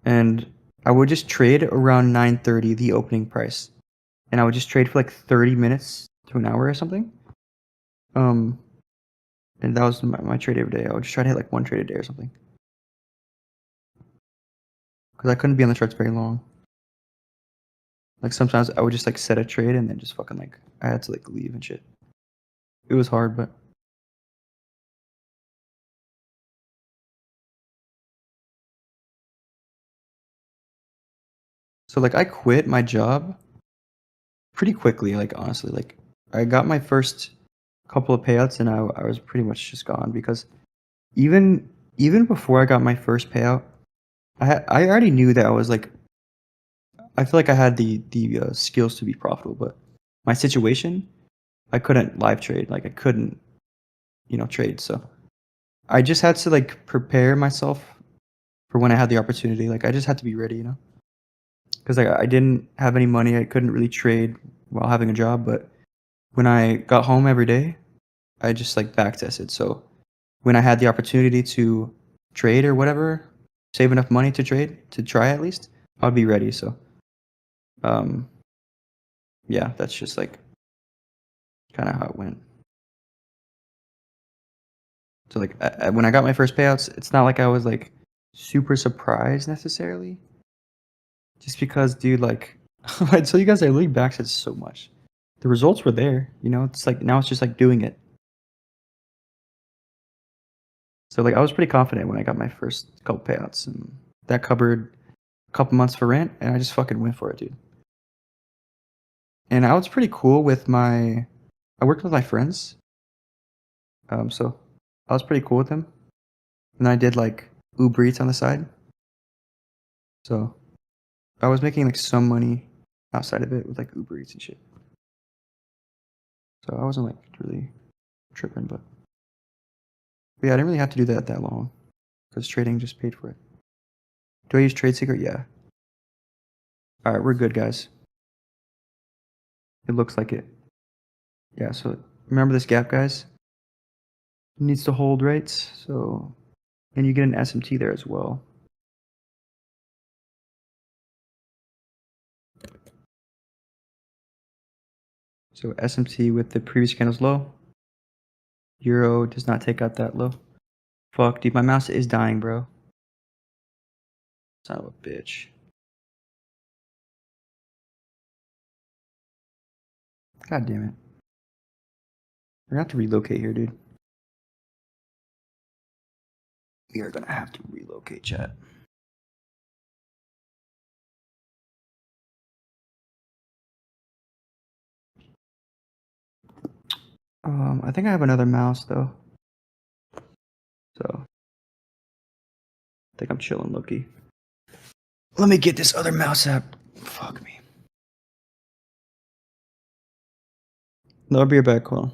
and I would just trade around 9:30 the opening price, and I would just trade for like 30 minutes to an hour or something. Um, and that was my trade every day. I would just try to hit like one trade a day or something because I couldn't be on the charts very long. Like sometimes I would just like set a trade and then just fucking like I had to like leave and shit. It was hard, but so like I quit my job pretty quickly. Like honestly, like I got my first couple of payouts and I was pretty much just gone because even even before I got my first payout, I already knew that I was like I feel like I had the skills to be profitable, but my situation, I couldn't live trade. Like I couldn't, trade. So I just had to like prepare myself for when I had the opportunity. Like I just had to be ready, because like I didn't have any money. I couldn't really trade while having a job. But when I got home every day, I just like back tested. So when I had the opportunity to trade or whatever, save enough money to trade to try at least, I'd be ready. So um, yeah, that's just like kind of how it went. So like when I got my first payouts, it's not like I was like super surprised necessarily, just because, dude, like I tell you guys, I leaned back said so much. The results were there, It's like now it's just like doing it. So like I was pretty confident when I got my first couple payouts, and that covered a couple months for rent, and I just fucking went for it, dude. And I was pretty cool with I worked with my friends, so I was pretty cool with them, and I did like Uber Eats on the side, so I was making like some money outside of it with like Uber Eats and shit. So I wasn't like really tripping, but yeah, I didn't really have to do that long because trading just paid for it. Do I use Trade Secret? Yeah. All right, we're good, guys. It looks like it. Yeah. So remember this gap, guys. It needs to hold right. So and you get an SMT there as well. So SMT with the previous candle's low. Euro does not take out that low. Fuck, dude, my mouse is dying, bro. Son of a bitch. God damn it. We're gonna have to relocate here, dude. We are gonna have to relocate, chat. I think I have another mouse though. So I think I'm chilling, Loki. Let me get this other mouse app. Fuck me. No, I'll be right back. Hold on.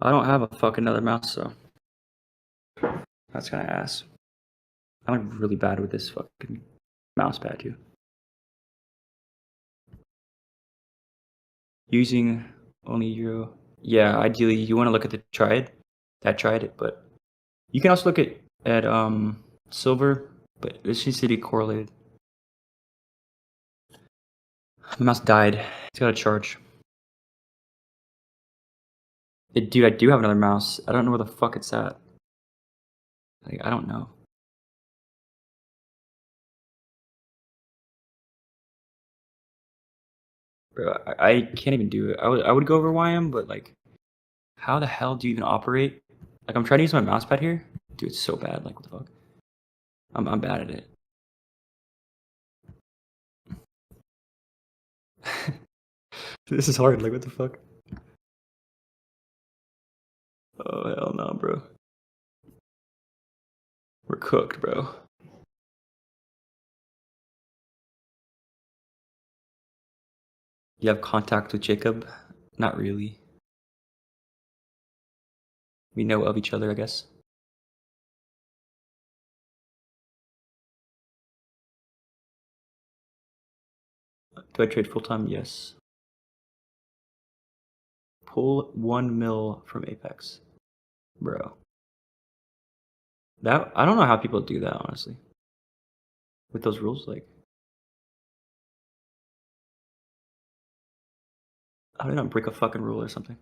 I don't have a fucking another mouse, so that's kind of ass. I'm really bad with this fucking mouse pad too. Using only Euro. Yeah, ideally you want to look at the tried. That tried it, but you can also look at silver, but this needs to be correlated. My mouse died. It's got a charge. Dude, I do have another mouse. I don't know where the fuck it's at. Like, I don't know. Bro, I can't even do it. I would go over YM, but like, how the hell do you even operate? Like, I'm trying to use my mouse pad here. Dude, it's so bad. Like, what the fuck? I'm bad at it. This is hard. Like, what the fuck? Oh, hell no, bro. We're cooked, bro. You have contact with Jacob? Not really. We know of each other, I guess. Do I trade full time? Yes. Pull 1 mil from Apex. Bro. That I don't know how people do that, honestly. With those rules, like, how do they not break a fucking rule or something?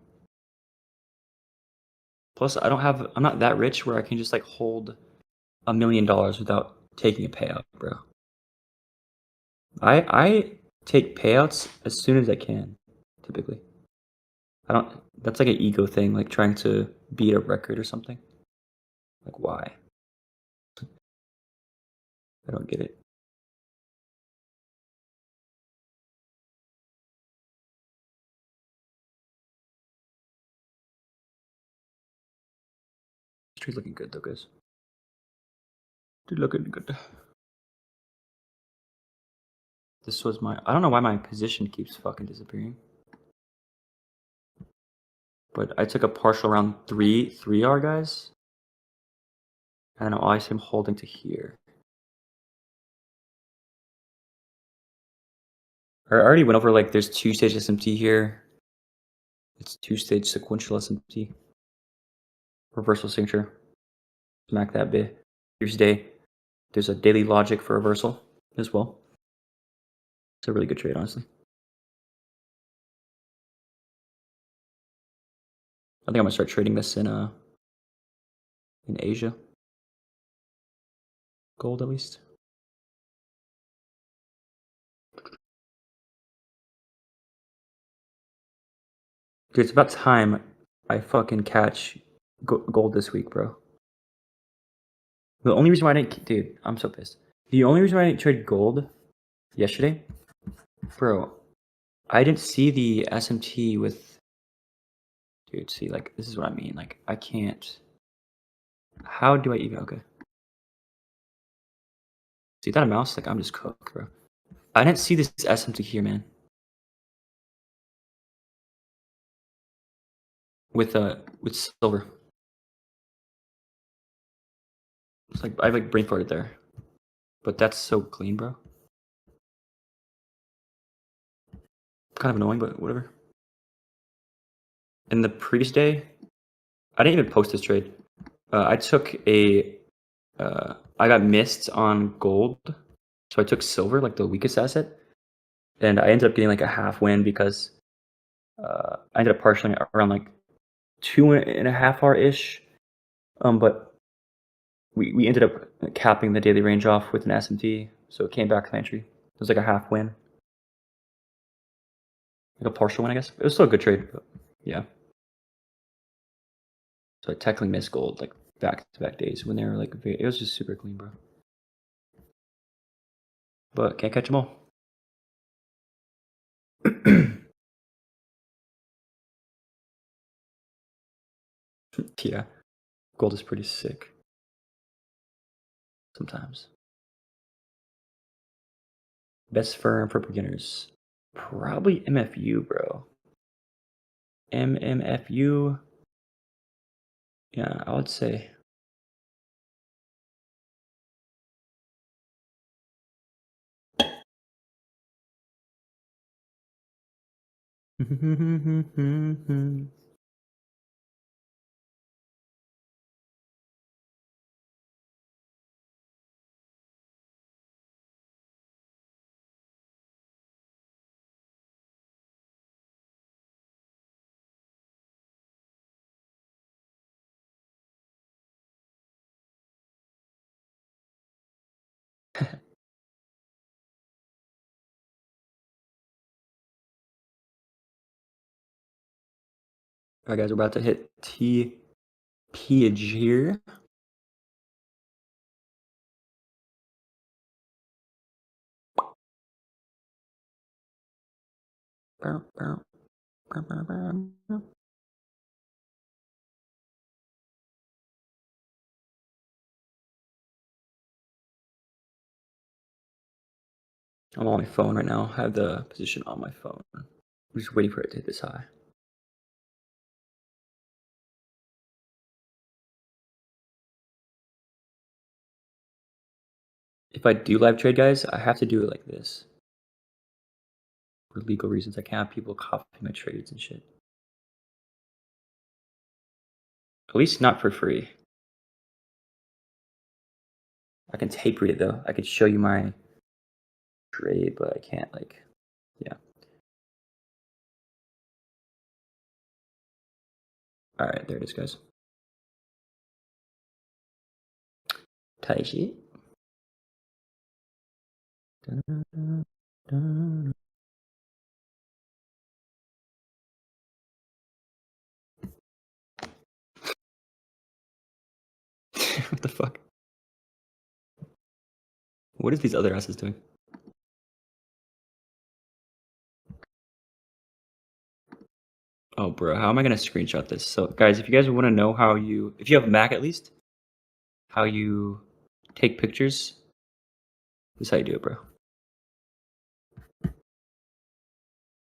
Plus, I'm not that rich where I can just like hold $1 million without taking a payout, bro. I take payouts as soon as I can, typically. I don't. That's like an ego thing, like trying to beat a record or something. Like, why? I don't get it. This tree's looking good though, guys. Dude, looking good. This was my. I don't know why my position keeps fucking disappearing. But I took a partial around 3R, guys. And now I see him holding to here. I already went over, like, there's 2-stage SMT here. It's 2-stage sequential SMT. Reversal signature. Smack that bit. Here's day. There's a daily logic for reversal as well. It's a really good trade, honestly. I think I'm gonna start trading this in Asia. Gold, at least. Dude, it's about time I fucking catch gold this week, bro. The only reason why I didn't, dude, I'm so pissed. The only reason why I didn't trade gold yesterday, bro, I didn't see the SMT with, dude, see, like, this is what I mean. Like, I can't, how do I even, okay. See that a mouse? Like, I'm just cooked, bro. I didn't see this SMT here, man. With silver. It's like, I like brain farted there. But that's so clean, bro. Kind of annoying, but whatever. In the previous day, I didn't even post this trade. I took I got missed on gold, so I took silver, like the weakest asset, and I ended up getting like a half win because I ended up partially around like 2.5 hour ish. But we ended up capping the daily range off with an SMT, so it came back to my entry. It was like a half win, like a partial win, I guess. It was still a good trade, but yeah. So I technically missed gold like back-to-back days when they were like, it was just super clean, bro. But can't catch them all. Yeah, gold is pretty sick sometimes. Best firm for beginners, probably MFU, bro. MMFU. Yeah, I would say. All right, guys, we're about to hit T Page here. Bow, bow, bow, bow, bow. I'm on my phone right now. I have the position on my phone. I'm just waiting for it to hit this high. If I do live trade, guys, I have to do it like this. For legal reasons, I can't have people copy my trades and shit. At least not for free. I can tape read it though. I could show you my trade, but I can't yeah. All right, there it is, guys. Tight shit. What the fuck? What is these other asses doing? Oh, bro, how am I gonna screenshot this? So, guys, if you guys want to know how if you have a Mac at least, how you take pictures, this is how you do it, bro.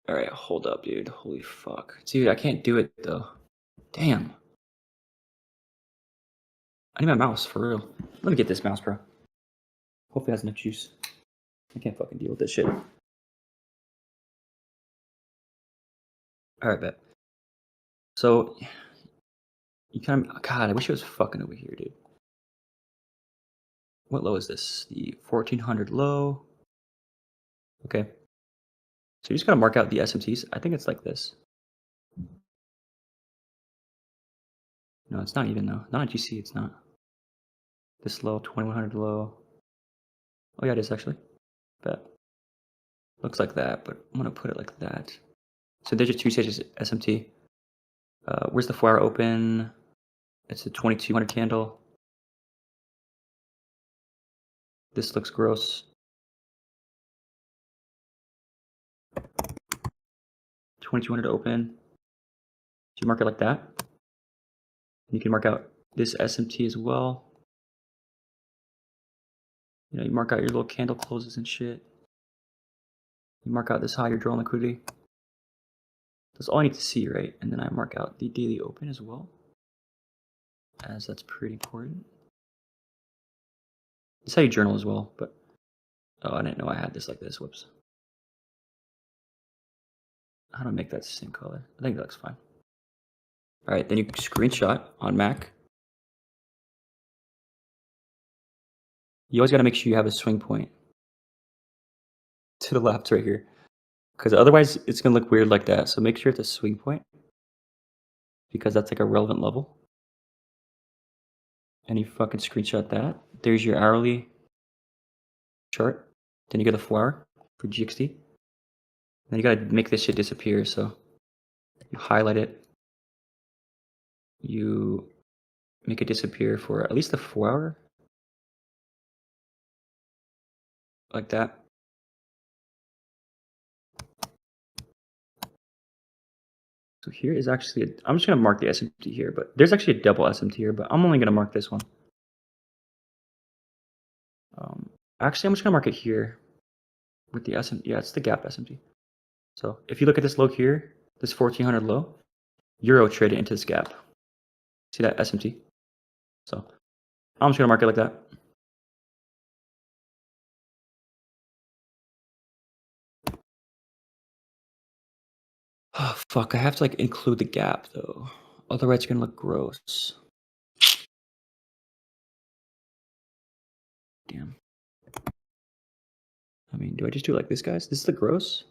All right, hold up, dude. Holy fuck, dude, I can't do it though. Damn. I need my mouse for real. Let me get this mouse, bro. Hopefully it has enough juice. I can't fucking deal with this shit. All right, bet. So, you kind of, God, I wish it was fucking over here, dude. What low is this? The 1400 low. Okay. So you just gotta mark out the SMTs. I think it's like this. No, it's not even though. Not on GC, it's not. This low, 2100 low. Oh yeah, it is actually. Bet. Looks like that, but I'm gonna put it like that. So there's your 2 stages SMT. Where's the 4 hour open? It's a 2200 candle. This looks gross. 2200 open. So you mark it like that. And you can mark out this SMT as well. You know, you mark out your little candle closes and shit. You mark out this high, your draw liquidity. That's all I need to see, right? And then I mark out the daily open as well, as that's pretty important. This is how you journal as well, but oh, I didn't know I had this like this. Whoops. How do I make that the same color? I think that looks fine. All right, then you screenshot on Mac. You always got to make sure you have a swing point to the left right here, because otherwise it's gonna look weird like that. So make sure it's a swing point, because that's like a relevant level. And you fucking screenshot that. There's your hourly chart. Then you get the 4 hour for GXD. Then you gotta make this shit disappear. So you highlight it. You make it disappear for at least the 4 hour. Like that. So here is actually, I'm just gonna mark the SMT here, but there's actually a double SMT here, but I'm only gonna mark this one. Actually, I'm just gonna mark it here with the SMT. Yeah, it's the gap SMT. So if you look at this low here, this 1400 low, Euro trade it into this gap. See that SMT? So I'm just gonna mark it like that. Oh fuck! I have to like include the gap though, otherwise it's gonna look gross. Damn. I mean, do I just do it like this, guys? This is the gross.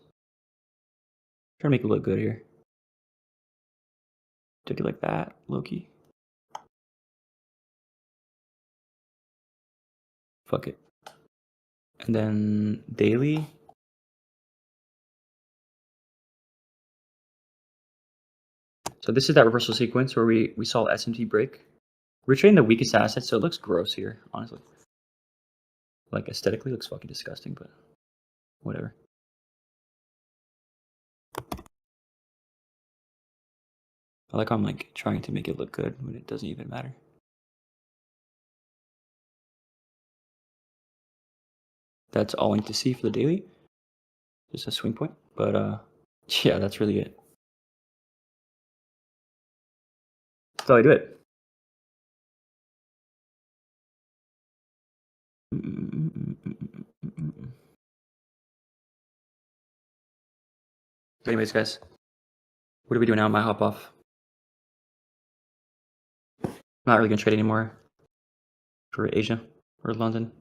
Trying to make it look good here. Do I do like that, Loki? Fuck it. And then daily. So this is that reversal sequence where we saw SMT break. We're trading the weakest asset, so it looks gross here, honestly. Like aesthetically, it looks fucking disgusting, but whatever. I like how I'm like trying to make it look good when it doesn't even matter. That's all I need to see for the daily. Just a swing point, but yeah, that's really it. That's how I do it. Anyways, guys, what are we doing now? I might hop off. I'm not really gonna trade anymore for Asia or London.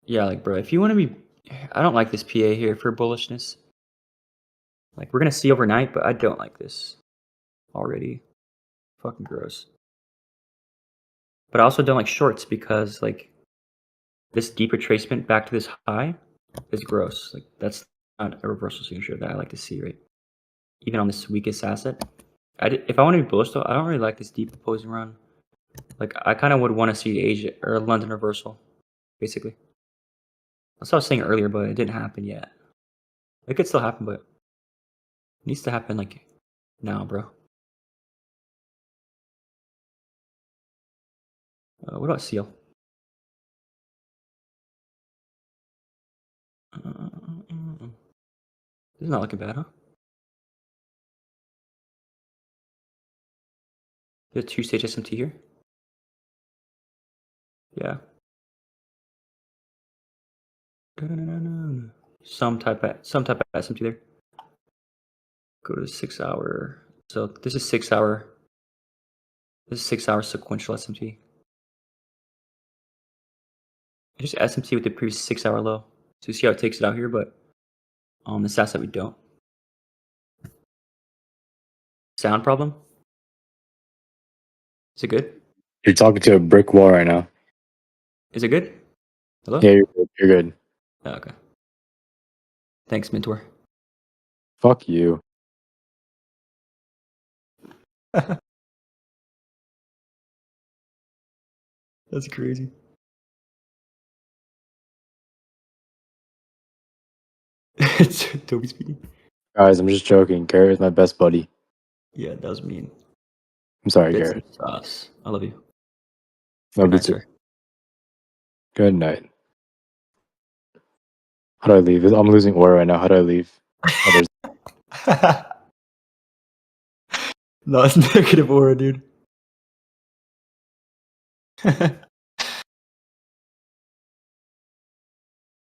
Yeah, like bro, if you want to be, I don't like this PA here for bullishness. Like we're gonna see overnight, but I don't like this already. Fucking gross. But I also don't like shorts because like this deep retracement back to this high is gross. Like that's not a reversal signature that I like to see, right? Even on this weakest asset. If I want to be bullish though, I don't really like this deep opposing run. Like I kind of would want to see Asia or London reversal, basically. That's what I was saying earlier, but it didn't happen yet. It could still happen, but it needs to happen like now, bro. What about Seal? This is not looking bad, huh? There's a two-stage SMT here. Yeah. Some type of SMT there. Go to 6 hour. So this is 6 hour. This is 6 hour sequential SMT. Just SMT with the previous 6 hour low. So you see how it takes it out here, but on this asset we don't. Sound problem? Is it good? You're talking to a brick wall right now. Is it good? Hello? Yeah, you're good. You're good. Oh, okay. Thanks, mentor. Fuck you. That's crazy. It's Toby speaking. Guys, I'm just joking. Garrett is my best buddy. Yeah, that was mean. I'm sorry, Bits Garrett. and sauce. I love you. Love Good you night, too. sir. Good night. How do I leave? I'm losing aura right now. How do I leave? Oh, there's No, it's negative aura, dude. That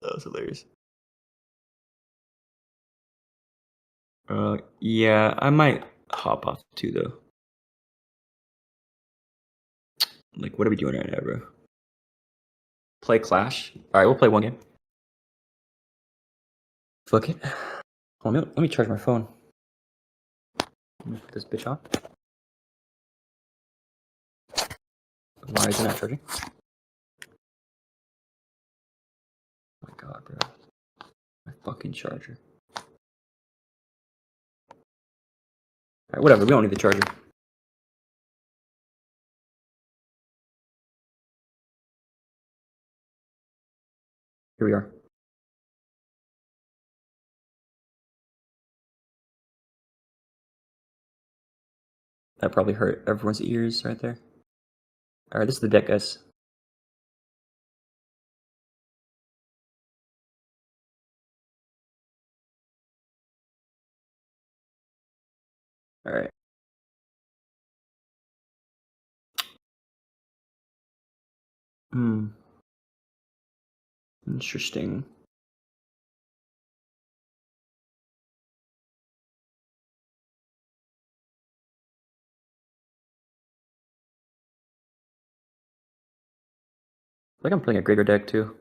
was hilarious. Yeah, I might hop off too, though. Like, what are we doing right now, bro? Play Clash? Alright, we'll play one game. Fuck it. Hold on, let me charge my phone. Let me put this bitch on. Why is it not charging? Oh my god, bro. My fucking charger. Alright, whatever, we don't need the charger. Here we are. That probably hurt everyone's ears right there. Alright, this is the deck, guys. All right. Hmm. Interesting. Like I'm playing a greater deck too.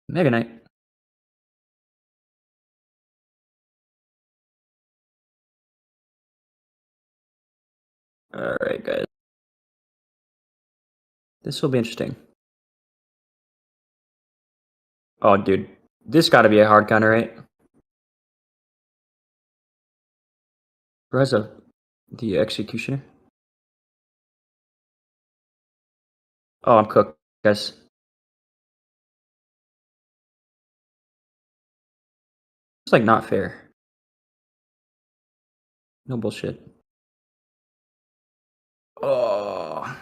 Mega Knight. All right, guys. This will be interesting. Oh, dude, this got to be a hard counter, right? Who has the executioner? Oh, I'm cooked, guys. It's like not fair. No bullshit. Oh.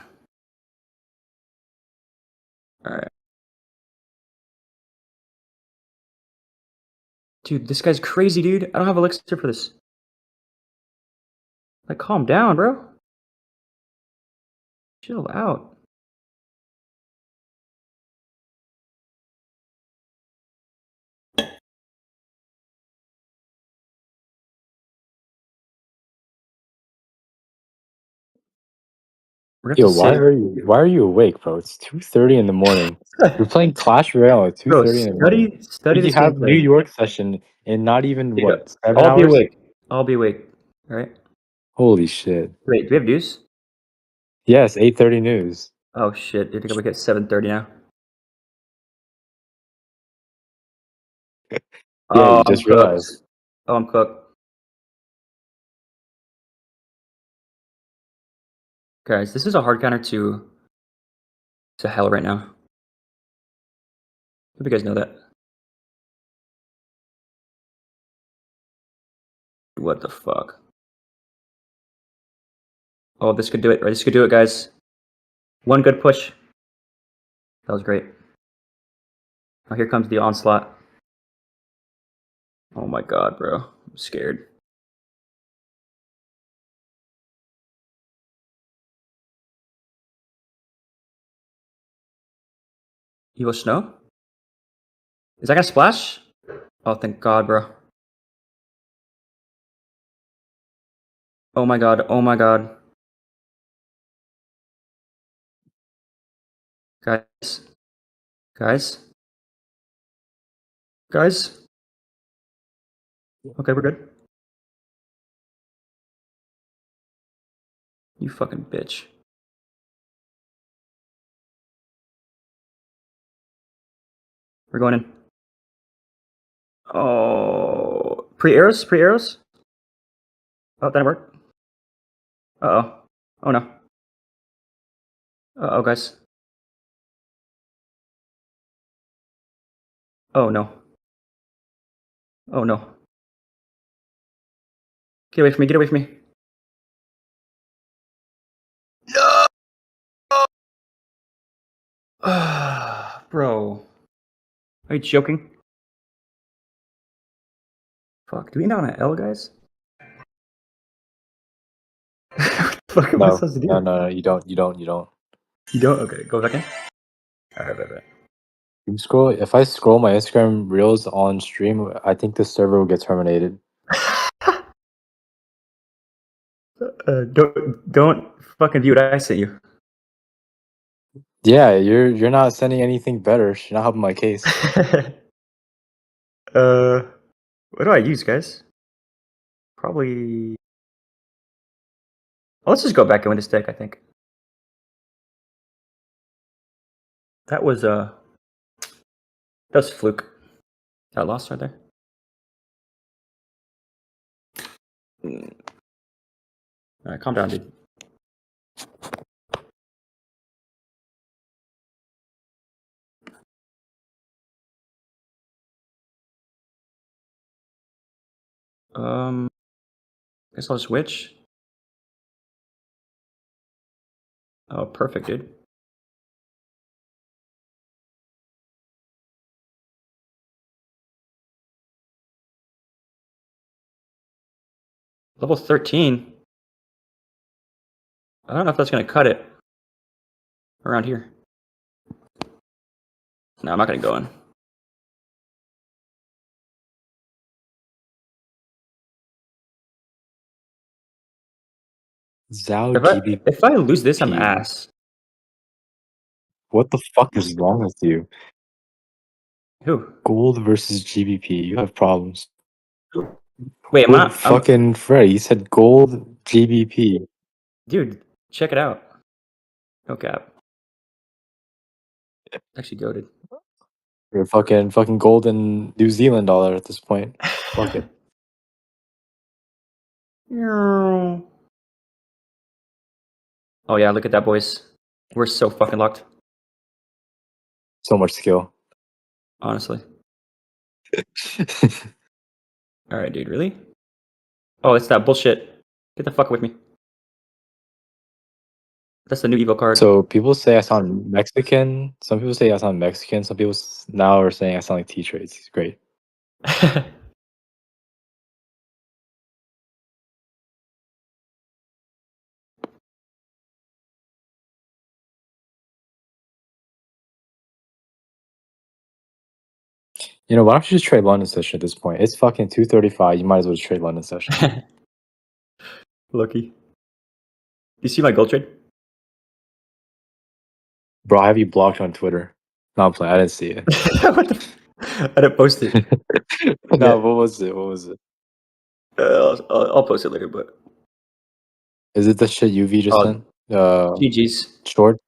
All right. Dude, this guy's crazy, dude. I don't have elixir for this. Like, calm down, bro. Chill out. We're gonna Yo, have to save. why are you awake, bro? It's 2:30 in the morning. You're playing Clash Royale at Bro, 2:30 in the morning. study You this have New gameplay. York session in not even Dude, what, 7 I'll be hours? awake. I'll be awake. All right. Holy shit. Wait, do we have deuce? Yes, 8:30 news. Oh shit, dude. I think we get 7:30 now. Yeah, Oh, you I'm just cooked. realized. Oh, I'm cooked. Guys, this is a hard counter to hell right now. Hope you guys know that. What the fuck? Oh, this could do it. Right, this could do it, guys. One good push. That was great. Oh, here comes the onslaught. Oh my god, bro. I'm scared. Evo Snow? Is that gonna splash? Oh, thank god, bro. Oh my god. Oh my god. Guys. Guys. Guys. Okay, we're good. You fucking bitch. We're going in. Oh. Pre-arrows? Pre-arrows? Oh, that didn't work. Uh-oh. Oh no. Uh-oh, guys. Oh no. Oh no. Get away from me. Get away from me. No! Bro. Are you joking? Fuck. Do we end on an L, guys? What the fuck am I No, supposed to do? no, you don't. You don't? Okay, go back in. Alright, right. If I scroll my Instagram reels on stream, I think the server will get terminated. Don't fucking view what I sent you. Yeah, you're not sending anything better. You're not helping my case. What do I use, guys? Probably. Oh, let's just go back and win this deck, I think. That was fluke. That lost right there. Alright, calm down, dude. Guess I'll switch. Oh, perfect, dude. Level 13. I don't know if that's gonna cut it around here. No, I'm not gonna go in. Zhao If I GBP. if I lose this, I'm ass. What the fuck is wrong with you? Who? Gold versus GBP. You have problems. Wait, am I? Fucking Fred. You said gold GBP. Dude, check it out. No cap. Actually goated. You're fucking gold and New Zealand dollar at this point. Fuck it. Oh yeah, look at that, boys. We're so fucking locked. So much skill. Honestly. All right, dude. Really? Oh, it's that bullshit. Get the fuck with me. That's the new Evo card. So people say I sound Mexican. Some people say I sound Mexican. Some people now are saying I sound like T-Trades. It's great. You know, why don't you just trade London session at this point? It's fucking 2:35. You might as well just trade London session. Lucky. You see my gold trade? Bro, I have you blocked on Twitter. No, I'm playing. I didn't see it. What the I didn't post it. No, Yeah. what was it? What was it? I'll post it later, but Is it the shit UV just sent? GG's. Short?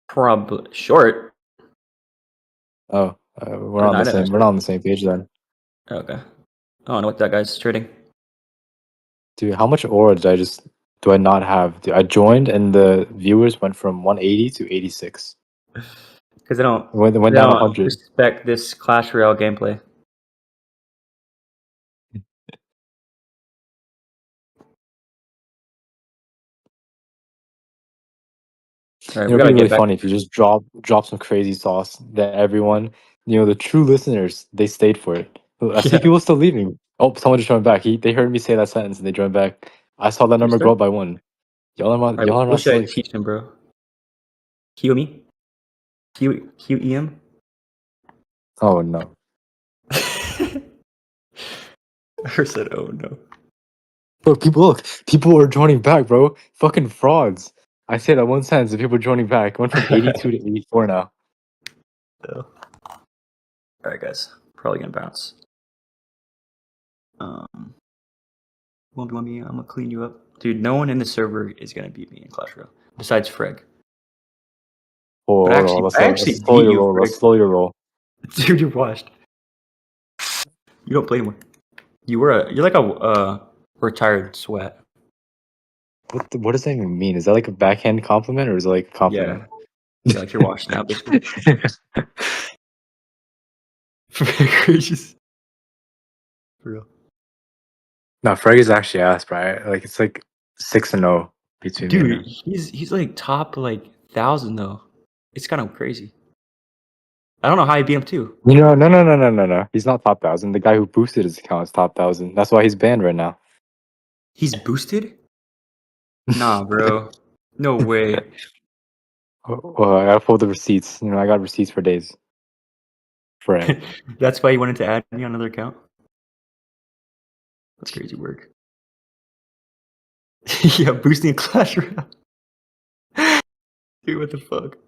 Probably short. Oh, we're Or on the not, same. We're not on the same page then. Okay. I don't know what that guy's trading. Dude, how much aura do I not have? Dude, I joined and the viewers went from 180 to 86. Because they don't It went down 100. respect this Clash Royale gameplay. All right, we It'd gotta be really get back. funny if you just drop some crazy sauce that everyone, the true listeners, they stayed for it. I see Yeah. people still leaving. Oh, someone just joined back. They heard me say that sentence and they joined back. I saw that number go up by 1. Y'all are All right, not what should I asleep. teach him, bro? QME? QEM? Oh no. I said, oh no. Look, people are joining back, bro. Fucking frauds. I say that one sentence and people are joining back. It went from 82 to 84 now. All right, guys. Probably gonna bounce. 1v1 me. I'm gonna clean you up, dude. No one in the server is gonna beat me in Clash Royale besides Freg. Oh, But I actually let's slow beat your you, roll. Let's Freg. slow your roll. Dude, you're washed. You don't play anymore. You're like a retired sweat. What does that even mean? Is that like a backhand compliment or is it like a compliment? Yeah, like you're washed now, basically. Gracious. For real. No, Freg is actually ass, right? Like it's like 6-0 between me and Dude, him. he's like top like 1,000 though. It's kind of crazy. I don't know how he beat him too. No. He's not top 1,000. The guy who boosted his account is top 1,000. That's why he's banned right now. He's boosted? Nah, bro. No way. I gotta pull the receipts. I got receipts for days. Freg. That's why he wanted to add me on another account. That's crazy work. Yeah, boosting a Clash Royale. Dude, what the fuck?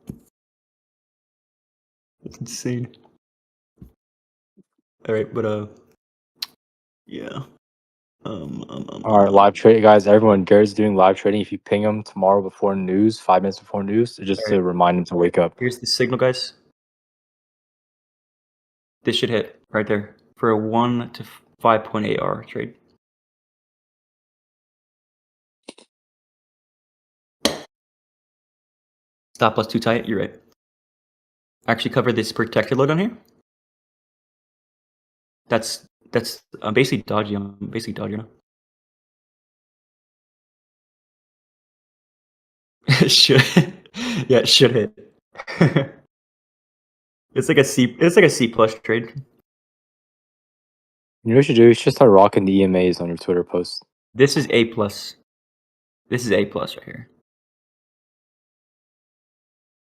That's insane. All right, but yeah. All right, live trade, guys. Everyone, Garrett's doing live trading. If you ping him tomorrow before news, 5 minutes before news, just to remind him to wake up. Here's the signal, guys. This should hit right there for a 1 to 5.8 R trade. Stop loss too tight. You're right. Actually, cover this protected load on here. That's basically dodgy. I'm basically dodgy now. It should. Yeah, it should hit. It's like a C. It's like a C plus trade. You know what you should do? You should start rocking the EMAs on your Twitter posts. This is A plus. This is A plus right here.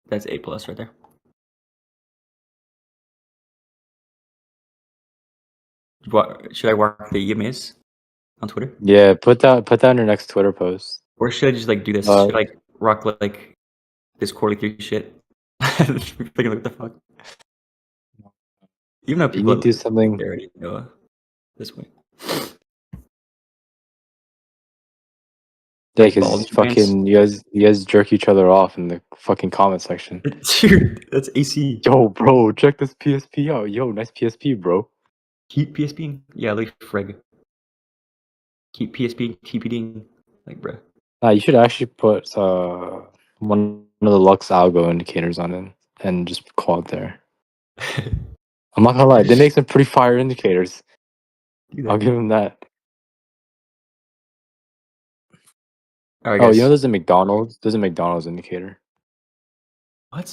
That's A plus right there. What should I mark the EMAs on Twitter, Yeah, put that on your next Twitter post. or should I just like do this? Should I like rock like this quarterly 3 shit? Thinking what the fuck? Even though You people need to do something. they already know this way. Yeah, Like because bald pants. fucking you guys jerk each other off in the fucking comment section. Dude, that's AC. Yo, bro, check this PSP out. Yo, nice PSP, bro. Keep PSPing. Yeah, like Freg. Keep PSPing, TPDing. Like, bruh. You should actually put one of the Lux algo indicators on it and just call it there. I'm not gonna lie, they make some pretty fire indicators. I'll give them that. All right, Oh, guys. you know there's a McDonald's? There's a McDonald's indicator. What?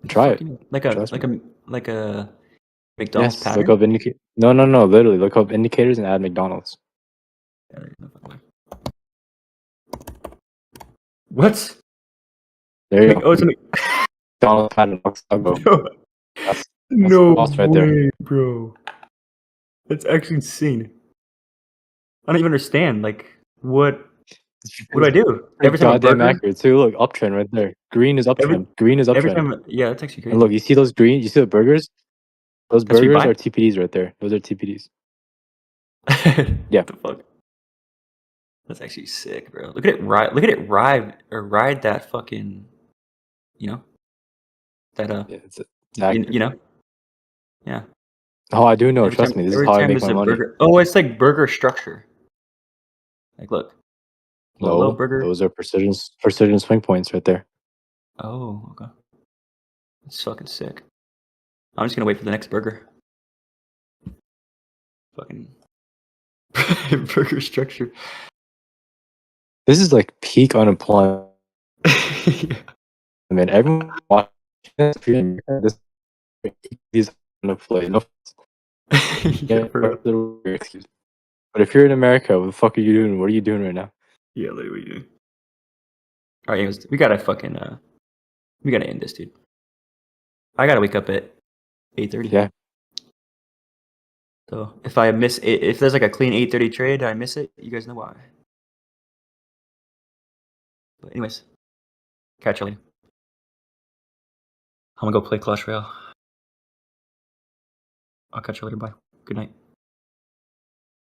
Try it. Like Trust me. a McDonald's Yes, pattern. look up indicate. No, literally look up indicators and add McDonald's. What? There you go. Oh, it's a McDonald's pattern Lux algo. no, That's no lost right there. way, bro. That's actually insane. I don't even understand. Like, what do I do? Every time a Goddamn burger. accurate too. Look, uptrend right there. Green is Every uptrend. Green is every uptrend. time. Yeah, that's actually crazy. And look, you see those green? You see the burgers? Those That's what you burgers buy? are TPDs right there. Those are TPDs. Yeah. What the fuck? That's actually sick, bro. Look at it ride. Look at it ride that fucking. You know. That Yeah, it's accurate. you know. Yeah. Oh, I do know. Every Trust time, me. This is every how I time make there's my a money. burger. Oh, it's like burger structure. Like, look. Low No, burger. those are precision swing points right there. Oh, okay. That's fucking sick. I'm just gonna wait for the next burger. Fucking burger structure. This is like peak unemployment. Yeah. I mean, everyone watching this, these unemployed. No, Yeah, for real. excuse. But if you're in America, what the fuck are you doing? What are you doing right now? Yeah, literally. All right, anyways, we gotta fucking we gotta end this, dude. I gotta wake up at 8:30. Yeah. So if I miss it, if there's like a clean 8:30 trade, I miss it. You guys know why. But anyways, catch you later. I'm gonna go play Clash Royale. I'll catch you later. Bye. Good night.